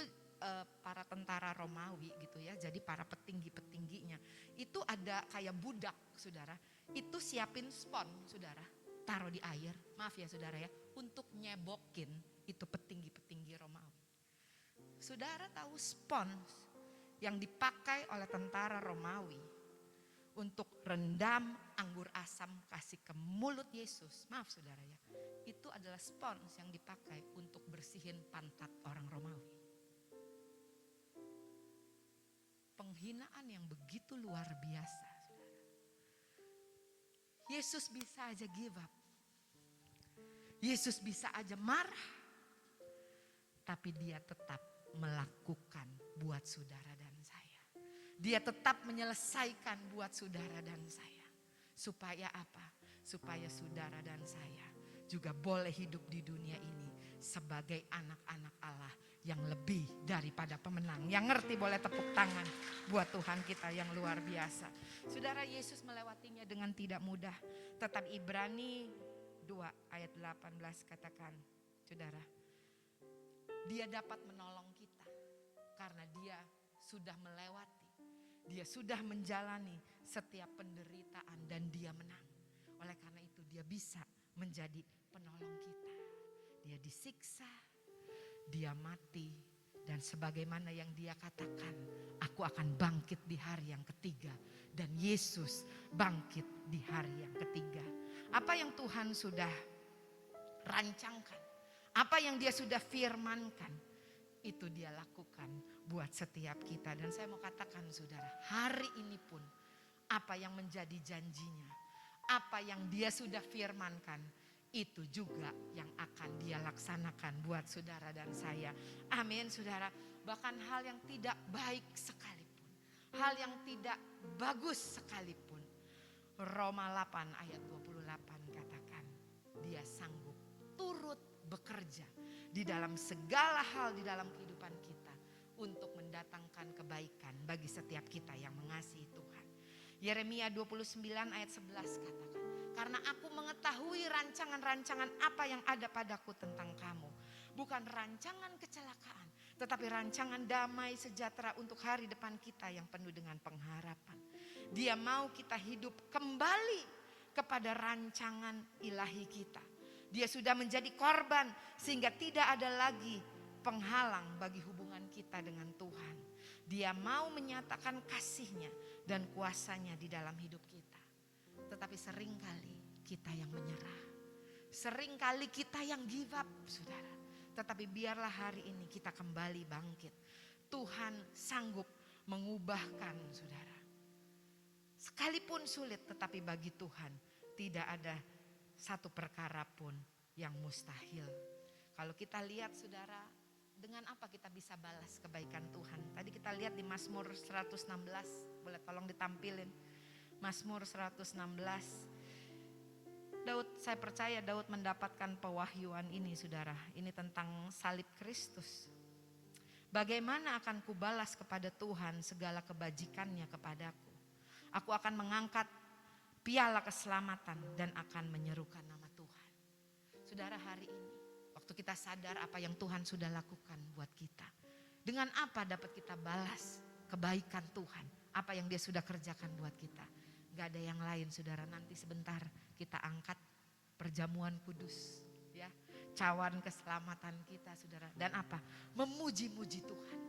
para tentara Romawi gitu ya, jadi para petinggi-petingginya itu ada kayak budak saudara, itu siapin spon saudara, taruh di air, maaf ya saudara ya, untuk nyebokin itu petinggi-petinggi Romawi. Saudara tahu spons yang dipakai oleh tentara Romawi untuk rendam anggur asam kasih ke mulut Yesus, maaf saudara ya, itu adalah spons yang dipakai untuk bersihin pantat orang Romawi. Penghinaan yang begitu luar biasa, saudara. Yesus bisa aja give up. Yesus bisa aja marah. Tapi dia tetap melakukan buat saudara dan saya. Dia tetap menyelesaikan buat saudara dan saya. Supaya apa? Supaya saudara dan saya juga boleh hidup di dunia ini sebagai anak-anak Allah yang lebih daripada pemenang. Yang ngerti boleh tepuk tangan buat Tuhan kita yang luar biasa. Saudara, Yesus melewatinya dengan tidak mudah. Tetap Ibrani 2 ayat 18 katakan, saudara, dia dapat menolong kita karena dia sudah melewati. Dia sudah menjalani setiap penderitaan dan dia menang. Oleh karena itu dia bisa menjadi penolong kita. Dia disiksa, dia mati, dan sebagaimana yang dia katakan, aku akan bangkit di hari yang ketiga. Dan Yesus bangkit di hari yang ketiga. Apa yang Tuhan sudah rancangkan, apa yang dia sudah firmankan, itu dia lakukan buat setiap kita. Dan saya mau katakan saudara, hari ini pun apa yang menjadi janjinya, apa yang dia sudah firmankan, itu juga yang akan dia laksanakan buat saudara dan saya. Amin saudara. Bahkan hal yang tidak baik sekalipun, hal yang tidak bagus sekalipun, Roma 8 ayat 28 katakan, dia sanggup turut bekerja di dalam segala hal di dalam kehidupan kita untuk mendatangkan kebaikan bagi setiap kita yang mengasihi Tuhan. Yeremia 29 ayat 11 katakan, karena aku mengetahui rancangan-rancangan apa yang ada padaku tentang kamu. Bukan rancangan kecelakaan, tetapi rancangan damai sejahtera untuk hari depan kita yang penuh dengan pengharapan. Dia mau kita hidup kembali kepada rancangan ilahi kita. Dia sudah menjadi korban sehingga tidak ada lagi penghalang bagi hubungan kita dengan Tuhan. Dia mau menyatakan kasih-Nya dan kuasa-Nya di dalam hidup kita. Tetapi seringkali kita yang menyerah. Seringkali kita yang give up, saudara. Tetapi biarlah hari ini kita kembali bangkit. Tuhan sanggup mengubahkan, saudara. Sekalipun sulit, tetapi bagi Tuhan tidak ada satu perkara pun yang mustahil. Kalau kita lihat saudara, dengan apa kita bisa balas kebaikan Tuhan? Tadi kita lihat di Mazmur 116, boleh tolong ditampilin. Mazmur 116. Daud, saya percaya Daud mendapatkan pewahyuan ini saudara. Ini tentang salib Kristus. Bagaimana akan kubalas kepada Tuhan segala kebajikannya kepadaku? Aku akan mengangkat piala keselamatan dan akan menyerukan nama Tuhan. Saudara, hari ini waktu kita sadar apa yang Tuhan sudah lakukan buat kita, dengan apa dapat kita balas kebaikan Tuhan, apa yang dia sudah kerjakan buat kita. Gak ada yang lain saudara, nanti sebentar kita angkat perjamuan kudus ya, cawan keselamatan kita saudara. Dan apa? Memuji-muji Tuhan.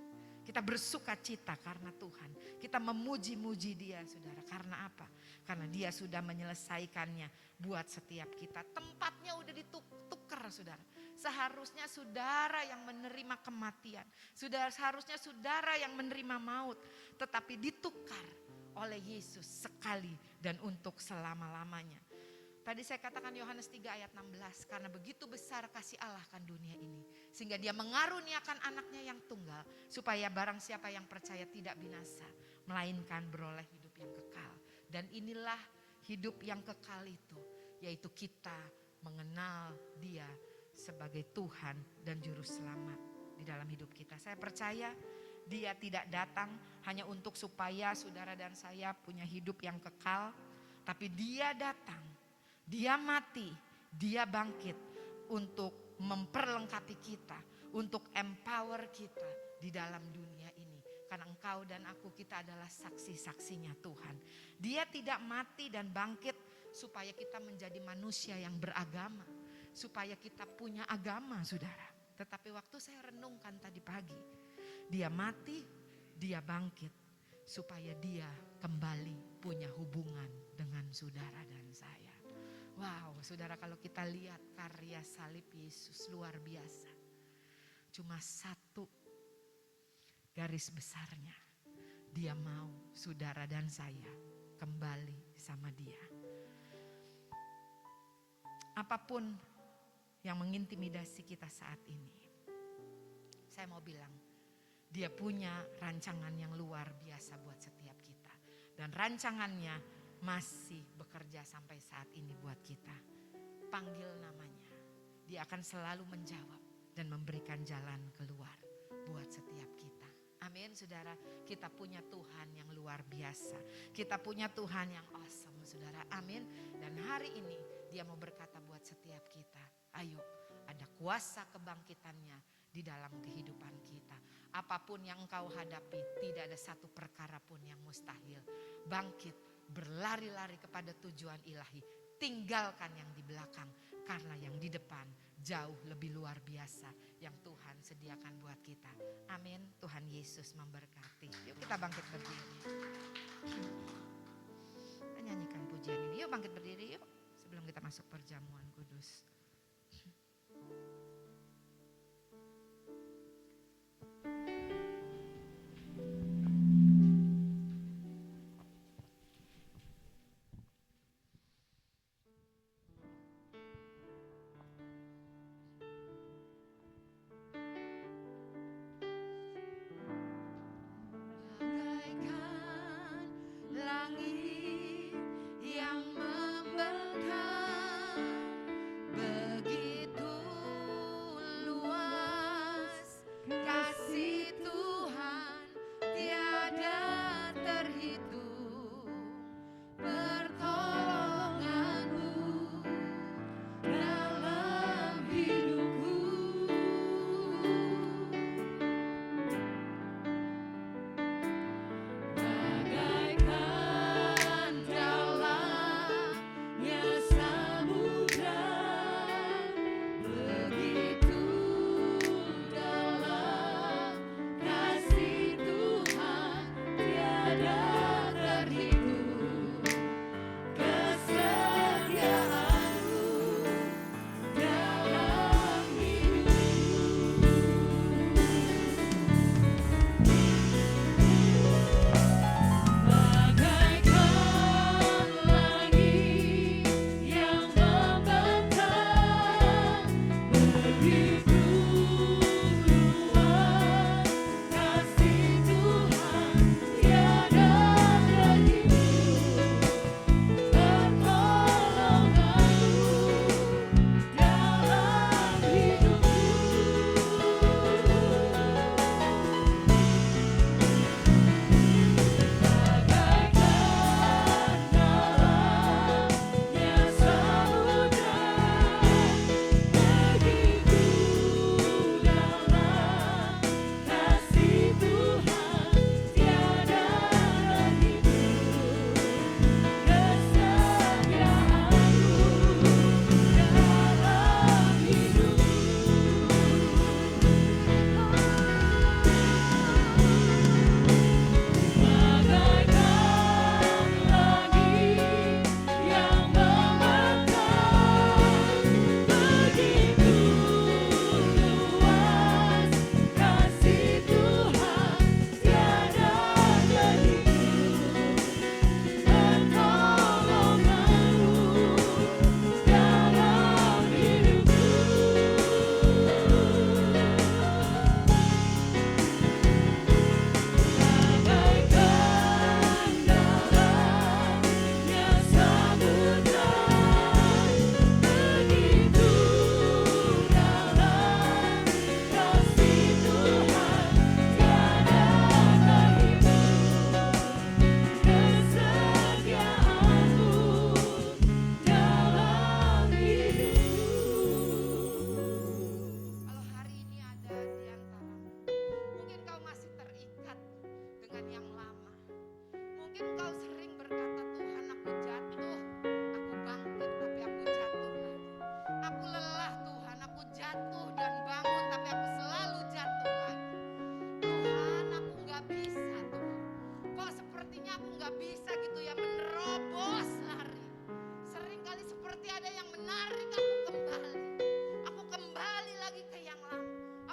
Kita bersuka cita karena Tuhan. Kita memuji-muji dia saudara. Karena apa? Karena dia sudah menyelesaikannya buat setiap kita. Tempatnya udah ditukar saudara. Seharusnya saudara yang menerima kematian. Seharusnya saudara yang menerima maut. Tetapi ditukar oleh Yesus sekali dan untuk selama-lamanya. Tadi saya katakan Yohanes 3 ayat 16. Karena begitu besar kasih Allah kan dunia ini. Sehingga dia mengaruniakan anaknya yang tunggal. Supaya barang siapa yang percaya tidak binasa. Melainkan beroleh hidup yang kekal. Dan inilah hidup yang kekal itu. Yaitu kita mengenal dia sebagai Tuhan dan Juru Selamat di dalam hidup kita. Saya percaya dia tidak datang hanya untuk supaya saudara dan saya punya hidup yang kekal. Tapi dia datang. Dia mati, dia bangkit untuk memperlengkapi kita, untuk empower kita di dalam dunia ini. Karena engkau dan aku, kita adalah saksi-saksinya Tuhan. Dia tidak mati dan bangkit supaya kita menjadi manusia yang beragama. Supaya kita punya agama, saudara. Tetapi waktu saya renungkan tadi pagi, dia mati, dia bangkit. Supaya dia kembali punya hubungan dengan saudara dan saya. Wow, saudara, kalau kita lihat karya salib Yesus luar biasa. Cuma satu garis besarnya. Dia mau saudara dan saya kembali sama dia. Apapun yang mengintimidasi kita saat ini. Saya mau bilang, dia punya rancangan yang luar biasa buat setiap kita. Dan rancangannya masih bekerja sampai saat ini buat kita. Panggil namanya. Dia akan selalu menjawab dan memberikan jalan keluar buat setiap kita. Amin, saudara. Kita punya Tuhan yang luar biasa. Kita punya Tuhan yang awesome, saudara. Amin. Dan hari ini dia mau berkata buat setiap kita. Ayo, ada kuasa kebangkitannya di dalam kehidupan kita. Apapun yang engkau hadapi, tidak ada satu perkara pun yang mustahil. Bangkit, berlari-lari kepada tujuan ilahi. Tinggalkan yang di belakang, karena yang di depan jauh lebih luar biasa yang Tuhan sediakan buat kita. Amin. Tuhan Yesus memberkati. Yuk kita bangkit berdiri. Kita nyanyikan pujian ini. Yuk bangkit berdiri yuk. Sebelum kita masuk perjamuan kudus. Bagaikan langit yang membentang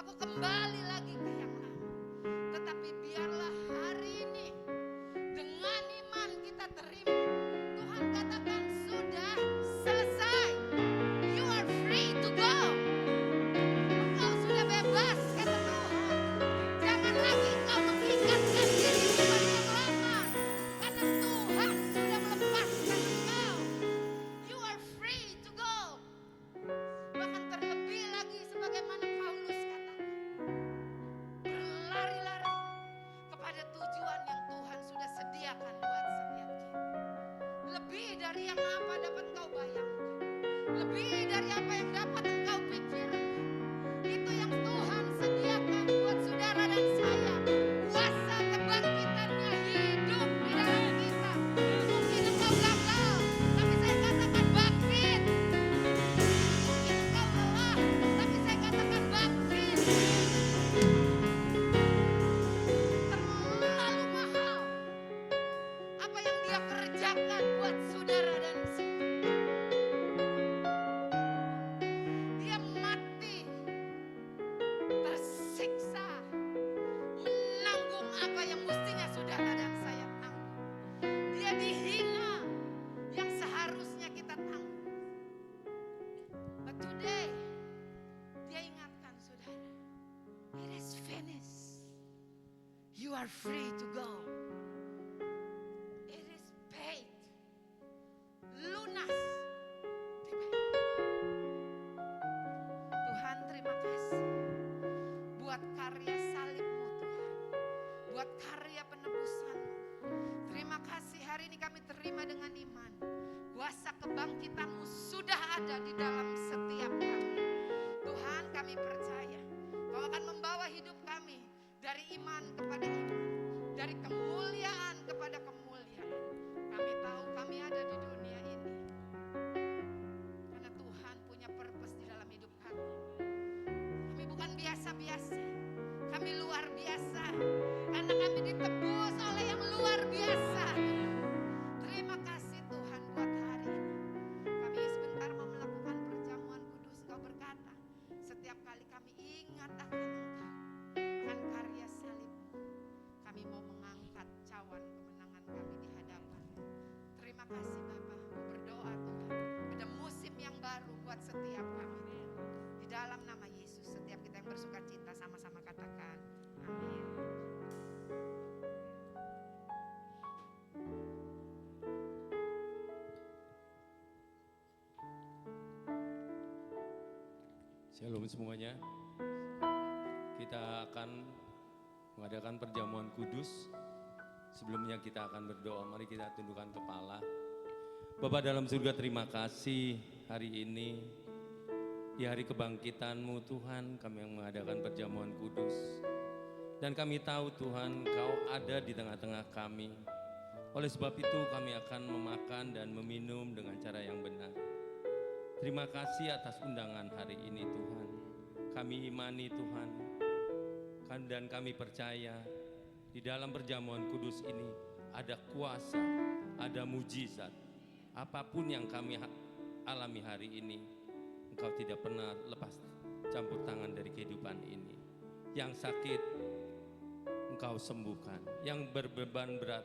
aku kembali lagi ke yang lama. Tetapi biarlah hari ini dengan iman kita terima. Tuhan katakan sudah selesai. You are free to go. Engkau sudah bebas, kata Tuhan. Jangan lagi engkau mengikatkan dirimu pada yang lama. Karena Tuhan sudah melepaskan engkau. You are free to go. Bahkan terlebih lagi sebagaimana Paulus katakan. Berlari-lari kepada tujuan yang Tuhan sudah sediakan buat setiap kita. Lebih dari yang apa dapat engkau bayangkan. Lebih dari apa yang dapat engkau pikirkan. Itu yang Tuhan sediakan buat saudara dan saya. Kuasa kebangkitannya hidup di dalam kita. Mungkin engkau gagal, tapi saya katakan bangkit. Mungkin engkau lelah, tapi saya katakan bangkit. Terlalu mahal apa yang Dia kerjakan buat saudara dan saya. Dia mati, tersiksa, menanggung apa yang mestinya saudara dan saya tanggung. Dia dihina yang seharusnya kita tanggung. But today, Dia ingatkan saudara, it is finished. You are free to go. It is paid. Lunas. Dibayar. Tuhan terima kasih buat karya salib-Mu Tuhan. Buat karya penebusan-Mu. Terima kasih hari ini kami terima dengan iman. Kuasa kebangkitan-Mu sudah ada di dalam setiap kami. Tuhan kami percaya Kau akan membawa hidup kami dari iman kepada iman. Dari kemuliaan kepada kemuliaan. Kami tahu kami ada di dunia ini. Karena Tuhan punya purpose di dalam hidup kami. Kami bukan biasa-biasa. Kami luar biasa. Karena kami ditebus oleh yang luar biasa. Terima kasih Tuhan buat hari ini. Kami sebentar mau melakukan perjamuan kudus. Kau berkata, setiap kali kami ingat akan Engkau, akan karya salib-Mu, kami mau mengangkat cawan kemenangan kami di hadapan. Terima kasih Bapa. Aku berdoa Tuhan, ada musim yang baru buat setiap kami. Di dalam nama Yesus, setiap kita yang bersuka cita sama-sama katakan, amin. Shalom semuanya. Kita akan mengadakan perjamuan kudus. Sebelumnya kita akan berdoa. Mari kita tundukkan kepala. Bapa dalam surga, terima kasih hari ini. Di hari kebangkitan-Mu Tuhan, kami yang mengadakan perjamuan kudus. Dan kami tahu Tuhan, Kau ada di tengah-tengah kami. Oleh sebab itu kami akan memakan dan meminum dengan cara yang benar. Terima kasih atas undangan hari ini Tuhan. Kami imani Tuhan. Dan kami percaya di dalam perjamuan kudus ini ada kuasa, ada mujizat. Apapun yang kami alami hari ini, Engkau tidak pernah lepas campur tangan dari kehidupan ini. Yang sakit, Engkau sembuhkan. Yang berbeban berat,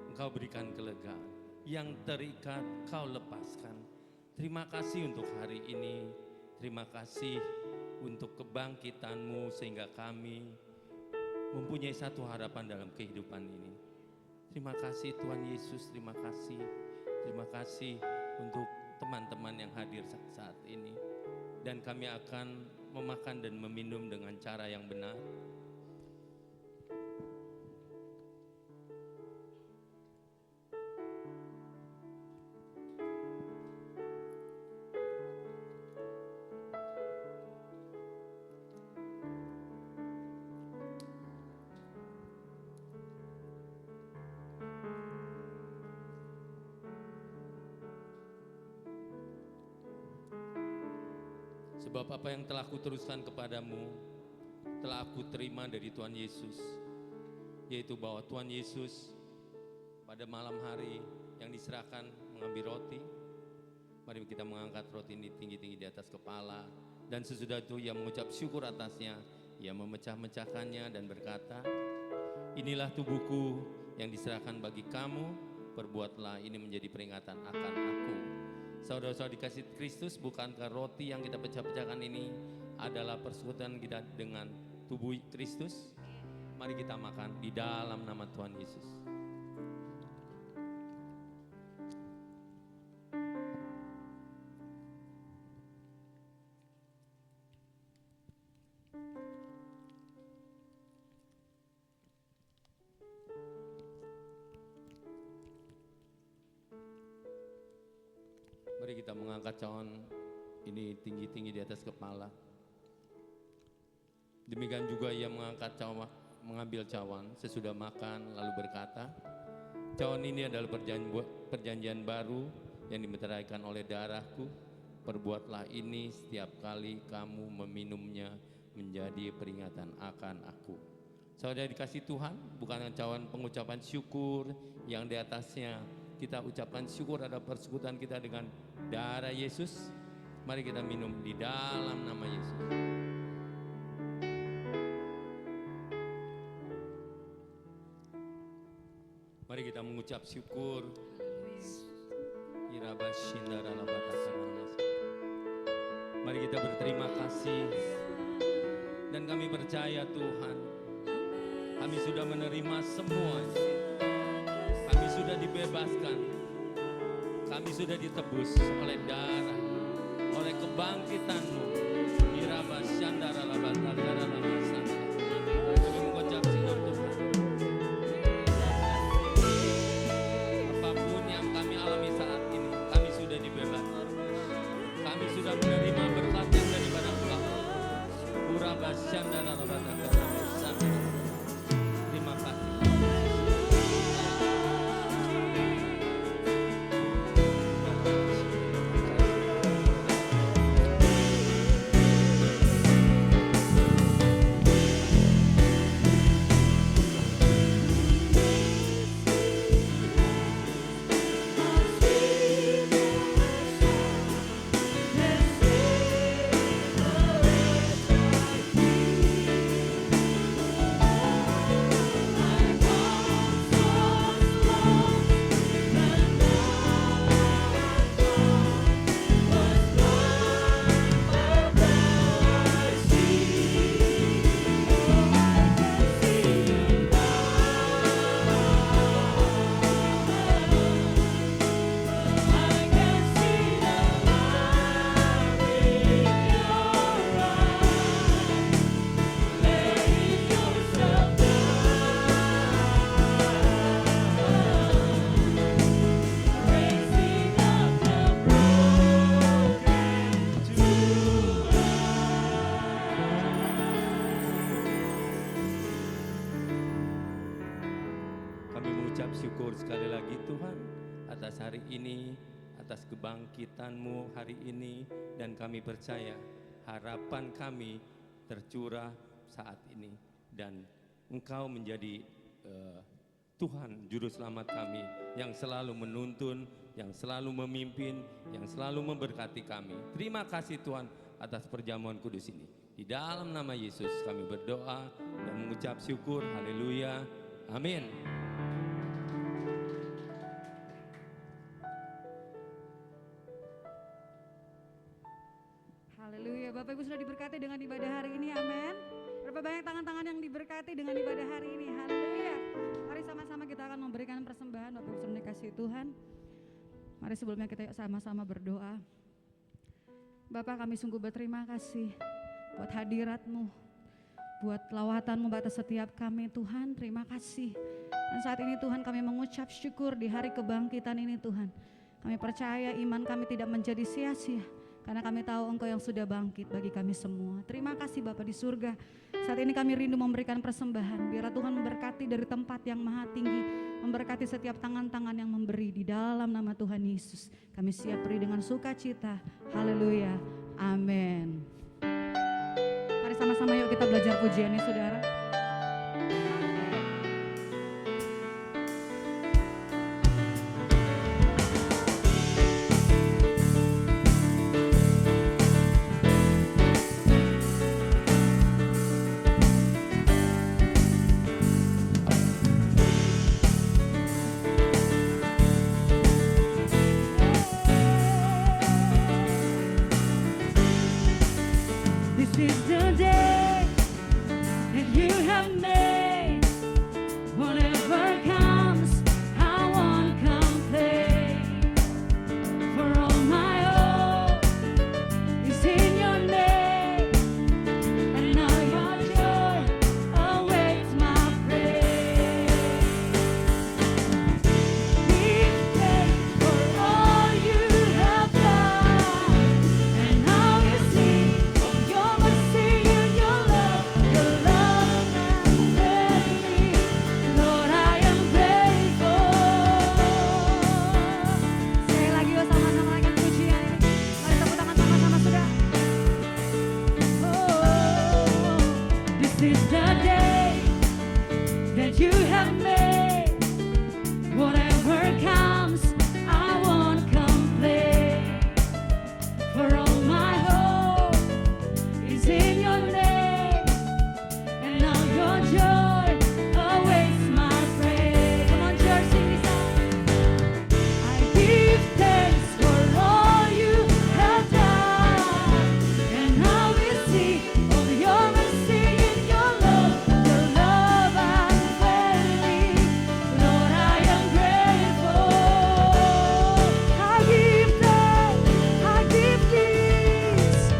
Engkau berikan kelegaan. Yang terikat, Kau lepaskan. Terima kasih untuk hari ini. Terima kasih untuk kebangkitan-Mu sehingga kami mempunyai satu harapan dalam kehidupan ini. Terima kasih Tuhan Yesus, terima kasih. Terima kasih untuk teman-teman yang hadir saat ini. Dan kami akan memakan dan meminum dengan cara yang benar. Sebab apa yang telah kuteruskan kepadamu, telah aku terima dari Tuhan Yesus. Yaitu bahwa Tuhan Yesus pada malam hari yang diserahkan mengambil roti. Mari kita mengangkat roti ini tinggi-tinggi di atas kepala. Dan sesudah itu ia mengucap syukur atasnya. Ia memecah-mecahkannya dan berkata, inilah tubuhku yang diserahkan bagi kamu, perbuatlah ini menjadi peringatan akan aku. Saudara-saudara dikasih Kristus, bukankah roti yang kita pecah-pecahkan ini adalah persekutuan kita dengan tubuh Kristus? Mari kita makan di dalam nama Tuhan Yesus. Mari kita mengangkat cawan ini tinggi-tinggi di atas kepala. Demikian juga ia mengambil cawan sesudah makan lalu berkata, cawan ini adalah perjanjian baru yang dimeteraikan oleh darahku. Perbuatlah ini setiap kali kamu meminumnya menjadi peringatan akan aku. Saudara dikasih Tuhan, bukan cawan pengucapan syukur yang di atasnya kita ucapkan syukur ada persekutuan kita dengan darah Yesus. Mari kita minum di dalam nama Yesus. Mari kita mengucap syukur. Mari kita berterima kasih. Dan kami percaya Tuhan, kami sudah menerima semua. Kami sudah dibebaskan. Kami sudah ditebus oleh darah, oleh kebangkitan-Mu. Kami mengucap syukur Tuhan. Apapun yang kami alami saat ini, kami sudah dibebaskan. Kami sudah menerima berkat yang daripada Engkau. Terima kasih. Kami mengucap syukur sekali lagi Tuhan atas hari ini, atas kebangkitan-Mu hari ini, dan kami percaya harapan kami tercurah saat ini, dan Engkau menjadi Tuhan Juru Selamat kami yang selalu menuntun, yang selalu memimpin, yang selalu memberkati kami. Terima kasih Tuhan atas perjamuan kudus ini. Di dalam nama Yesus kami berdoa dan mengucap syukur. Haleluya. Amin. Haleluya, Bapak Ibu sudah diberkati dengan ibadah hari ini, amin. Berapa banyak tangan-tangan yang diberkati dengan ibadah hari ini, haleluya. Mari sama-sama kita akan memberikan persembahan, Bapak Ibu sudah dikasih Tuhan. Mari sebelumnya kita yuk sama-sama berdoa. Bapak, kami sungguh berterima kasih buat hadirat-Mu, buat lawatan-Mu batas setiap kami Tuhan, terima kasih. Dan saat ini Tuhan kami mengucap syukur di hari kebangkitan ini Tuhan. Kami percaya iman kami tidak menjadi sia-sia, karena kami tahu Engkau yang sudah bangkit bagi kami semua. Terima kasih Bapa di surga. Saat ini kami rindu memberikan persembahan. Biar Tuhan memberkati dari tempat yang maha tinggi, memberkati setiap tangan-tangan yang memberi di dalam nama Tuhan Yesus. Kami siap beri dengan sukacita. Haleluya. Amin. Mari sama-sama yuk kita belajar pujiannya saudara. is the day that you have made. Whatever comes, I won't complain. For all my hope is in your name, and now your joy awaits my praise. Come on, church, sing this out. I give thanks for all you have done, and I will sing of your mercy and your love unfailing. Lord, I am grateful. I give thanks, I give thanks,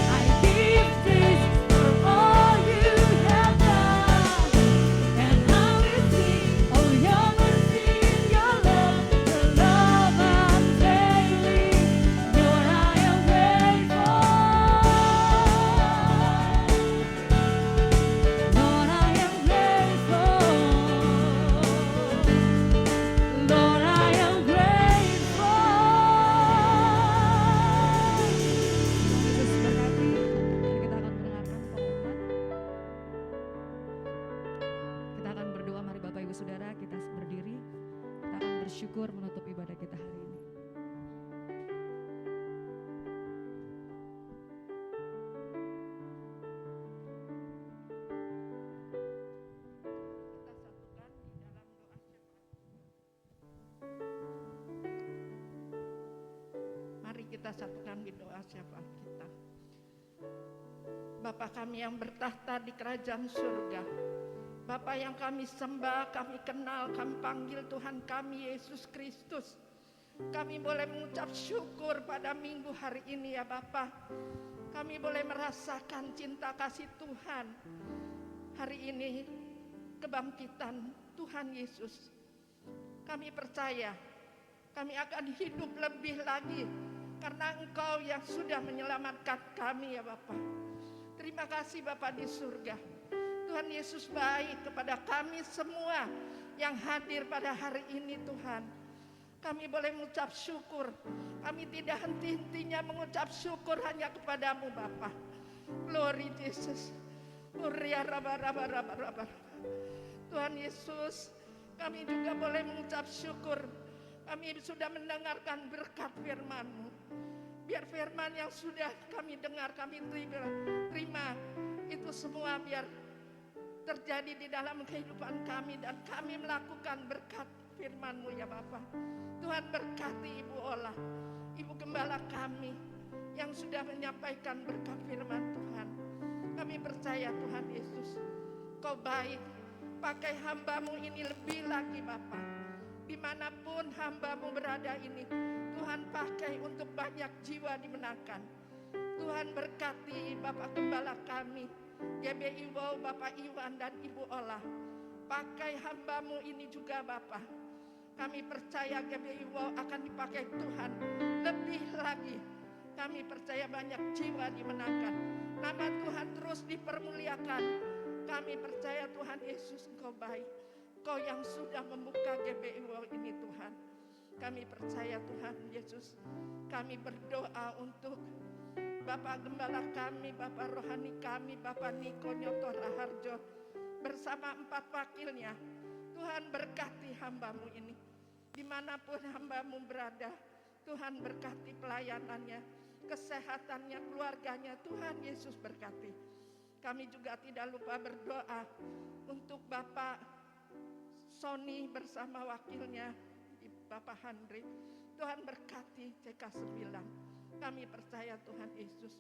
I give thanks for all you have done, and I will sing of your mercy and your love unfailing. Lord, I am grateful. Lord, I am grateful. Lord, I am grateful. Yesus berkati. Mari kita akan mendengarkan pengumuman. Kita akan berdoa. Mari Bapak Ibu Saudara, kita berdiri. Kita akan bersyukur menutup ibadah kita hari ini. Mari kita satukan di doa syafaat kita. Bapa kami yang bertahta di kerajaan surga, Bapa yang kami sembah, kami kenal, kami panggil Tuhan kami Yesus Kristus. Kami boleh mengucap syukur pada minggu hari ini ya Bapa. Kami boleh merasakan cinta kasih Tuhan. Hari ini kebangkitan Tuhan Yesus. Kami percaya kami akan hidup lebih lagi karena Engkau yang sudah menyelamatkan kami ya Bapa. Terima kasih Bapa di surga. Tuhan Yesus baik kepada kami semua yang hadir pada hari ini Tuhan. Kami boleh mengucap syukur. Kami tidak henti-hentinya mengucap syukur hanya kepadamu Bapa. Glory Jesus. Tuhan Yesus, kami juga boleh mengucap syukur. Kami sudah mendengarkan berkat firman-Mu. Biar firman yang sudah kami dengar, kami terima itu semua biar terjadi di dalam kehidupan kami dan kami melakukan berkat firman-Mu ya Bapa. Tuhan berkati Ibu Ola, Ibu Gembala kami yang sudah menyampaikan berkat firman Tuhan. Kami percaya Tuhan Yesus, Kau baik, pakai hamba-Mu ini lebih lagi Bapa. Dimanapun hamba-Mu berada ini, Tuhan pakai untuk banyak jiwa dimenangkan. Tuhan berkati Bapak Gembala kami, GBI Wow, Bapak Iwan dan Ibu Ola. Pakai hamba-Mu ini juga Bapak. Kami percaya GBI Wow akan dipakai Tuhan lebih lagi. Kami percaya banyak jiwa dimenangkan. Nama Tuhan terus dipermuliakan. Kami percaya Tuhan Yesus Engkau baik. Kau yang sudah membuka GBI Wow ini Tuhan. Kami percaya Tuhan Yesus. Kami berdoa untuk Bapak Gembala kami, Bapak Rohani kami, Bapak Niko Nyoto Raharjo. Bersama 4 wakilnya. Tuhan berkati hamba-Mu ini. Dimanapun hamba-Mu berada, Tuhan berkati pelayanannya, kesehatannya, keluarganya. Tuhan Yesus berkati. Kami juga tidak lupa berdoa untuk Bapak Sony bersama wakilnya Bapak Handri. Tuhan berkati CK9. Kami percaya Tuhan Yesus.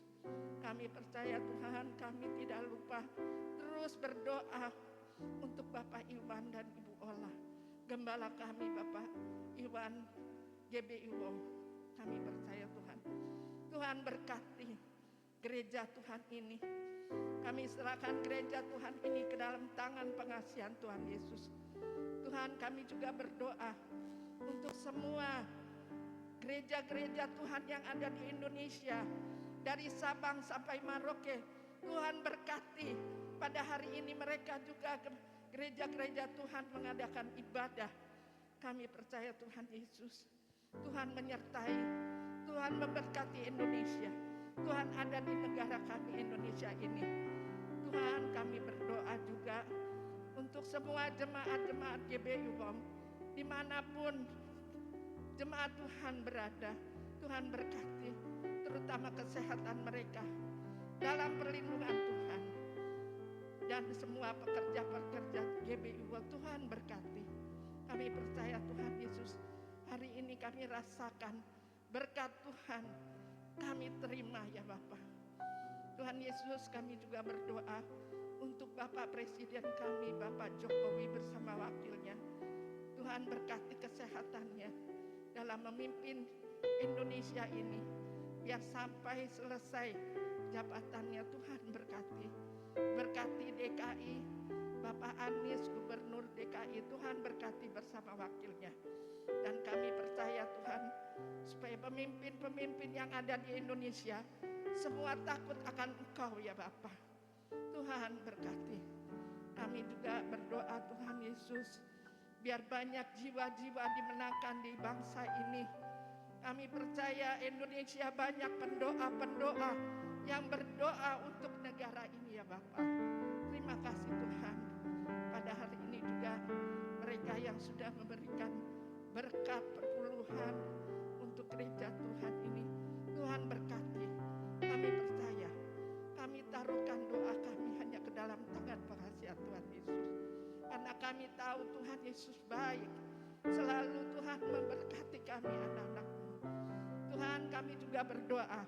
Kami percaya Tuhan, kami tidak lupa terus berdoa untuk Bapak Iwan dan Ibu Ola. Gembala kami Bapak Iwan GBI Wow. Kami percaya Tuhan. Tuhan berkati gereja Tuhan ini. Kami serahkan gereja Tuhan ini ke dalam tangan pengasihan Tuhan Yesus. Tuhan, kami juga berdoa untuk semua gereja-gereja Tuhan yang ada di Indonesia, dari Sabang sampai Merauke. Tuhan berkati pada hari ini mereka juga gereja-gereja Tuhan mengadakan ibadah. Kami percaya Tuhan Yesus, Tuhan menyertai, Tuhan memberkati Indonesia. Tuhan ada di negara kami Indonesia ini. Tuhan, kami berdoa untuk semua jemaat-jemaat GBI WOM, dimanapun jemaat Tuhan berada, Tuhan berkati, terutama kesehatan mereka dalam perlindungan Tuhan. Dan semua pekerja-pekerja GBI WOM, Tuhan berkati. Kami percaya Tuhan Yesus, hari ini kami rasakan berkat Tuhan, kami terima ya Bapak. Tuhan Yesus, kami juga berdoa untuk Bapak Presiden kami, Bapak Jokowi bersama wakilnya. Tuhan berkati kesehatannya dalam memimpin Indonesia ini, biar sampai selesai jabatannya. Tuhan berkati. Berkati DKI, Bapak Anies, Gubernur DKI, Tuhan berkati bersama wakilnya. Dan kami percaya Tuhan, supaya pemimpin-pemimpin yang ada di Indonesia semua takut akan Engkau ya Bapak. Tuhan berkati. Kami juga berdoa Tuhan Yesus, biar banyak jiwa-jiwa dimenangkan di bangsa ini. Kami percaya Indonesia banyak pendoa-pendoa yang berdoa untuk negara ini ya Bapak. Terima kasih Tuhan. Pada hari ini juga mereka yang sudah memberikan berkat perpuluhan untuk gereja Tuhan ini, Tuhan berkati. Kami percaya, kami taruhkan doa kami hanya ke dalam tangan penghasiat Tuhan Yesus. Karena kami tahu Tuhan Yesus baik, selalu Tuhan memberkati kami anak-anak-Mu. Tuhan, kami juga berdoa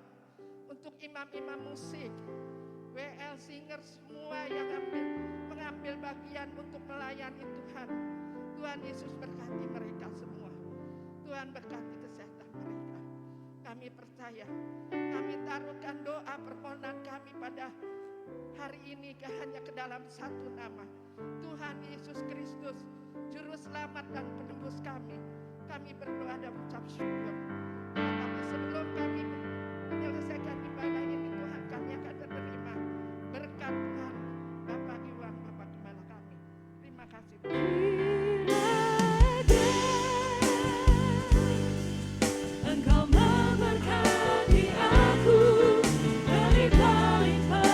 untuk imam-imam musik, WL singer, semua yang mengambil bagian untuk melayani Tuhan. Tuhan Yesus berkati mereka semua. Tuhan berkati kesehatan mereka. Kami percaya, kami taruhkan doa permohonan kami pada hari ini hanya ke dalam satu nama, Tuhan Yesus Kristus, Juru Selamat dan Penebus kami. Kami berdoa dan ucap syukur. Tetapi sebelum kami menyelesaikan ibadah ini, Tuhan, kami akan menerima berkat Tuhan, Bapak Iwan, Bapak Gembala kami. Terima kasih Tuhan. Engkau memberkati aku berlimpah-limpah.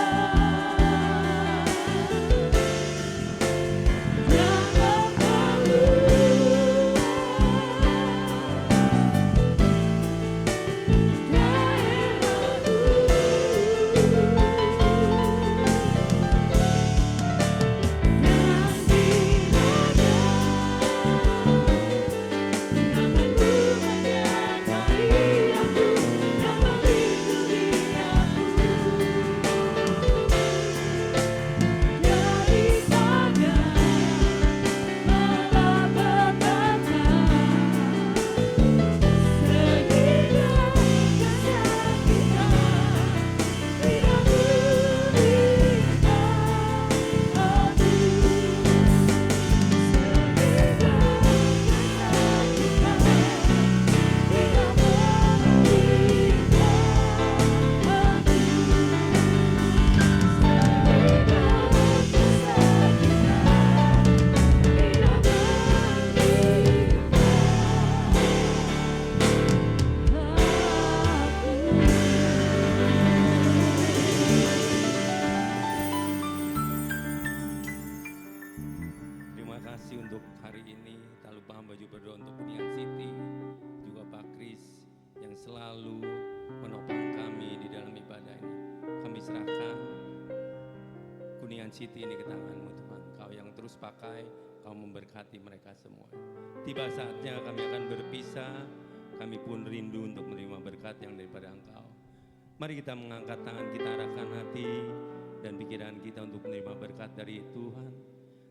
Jangan malu, City ini ke tangan-Mu Tuhan. Kau yang terus pakai, Kau memberkati mereka semua. Tiba saatnya kami akan berpisah, kami pun rindu untuk menerima berkat yang daripada Engkau. Mari kita mengangkat tangan kita, arahkan hati dan pikiran kita untuk menerima berkat dari Tuhan.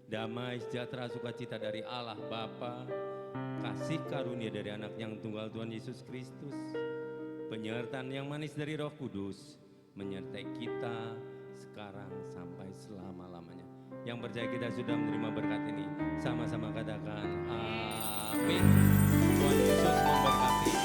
Damai, sejahtera, sukacita dari Allah Bapa, kasih karunia dari anak yang tunggal Tuhan Yesus Kristus, penyertaan yang manis dari Roh Kudus, menyertai kita sekarang sampai selama-lamanya. Yang percaya kita sudah menerima berkat ini, sama-sama katakan amin. Tuhan Yesus memberkati.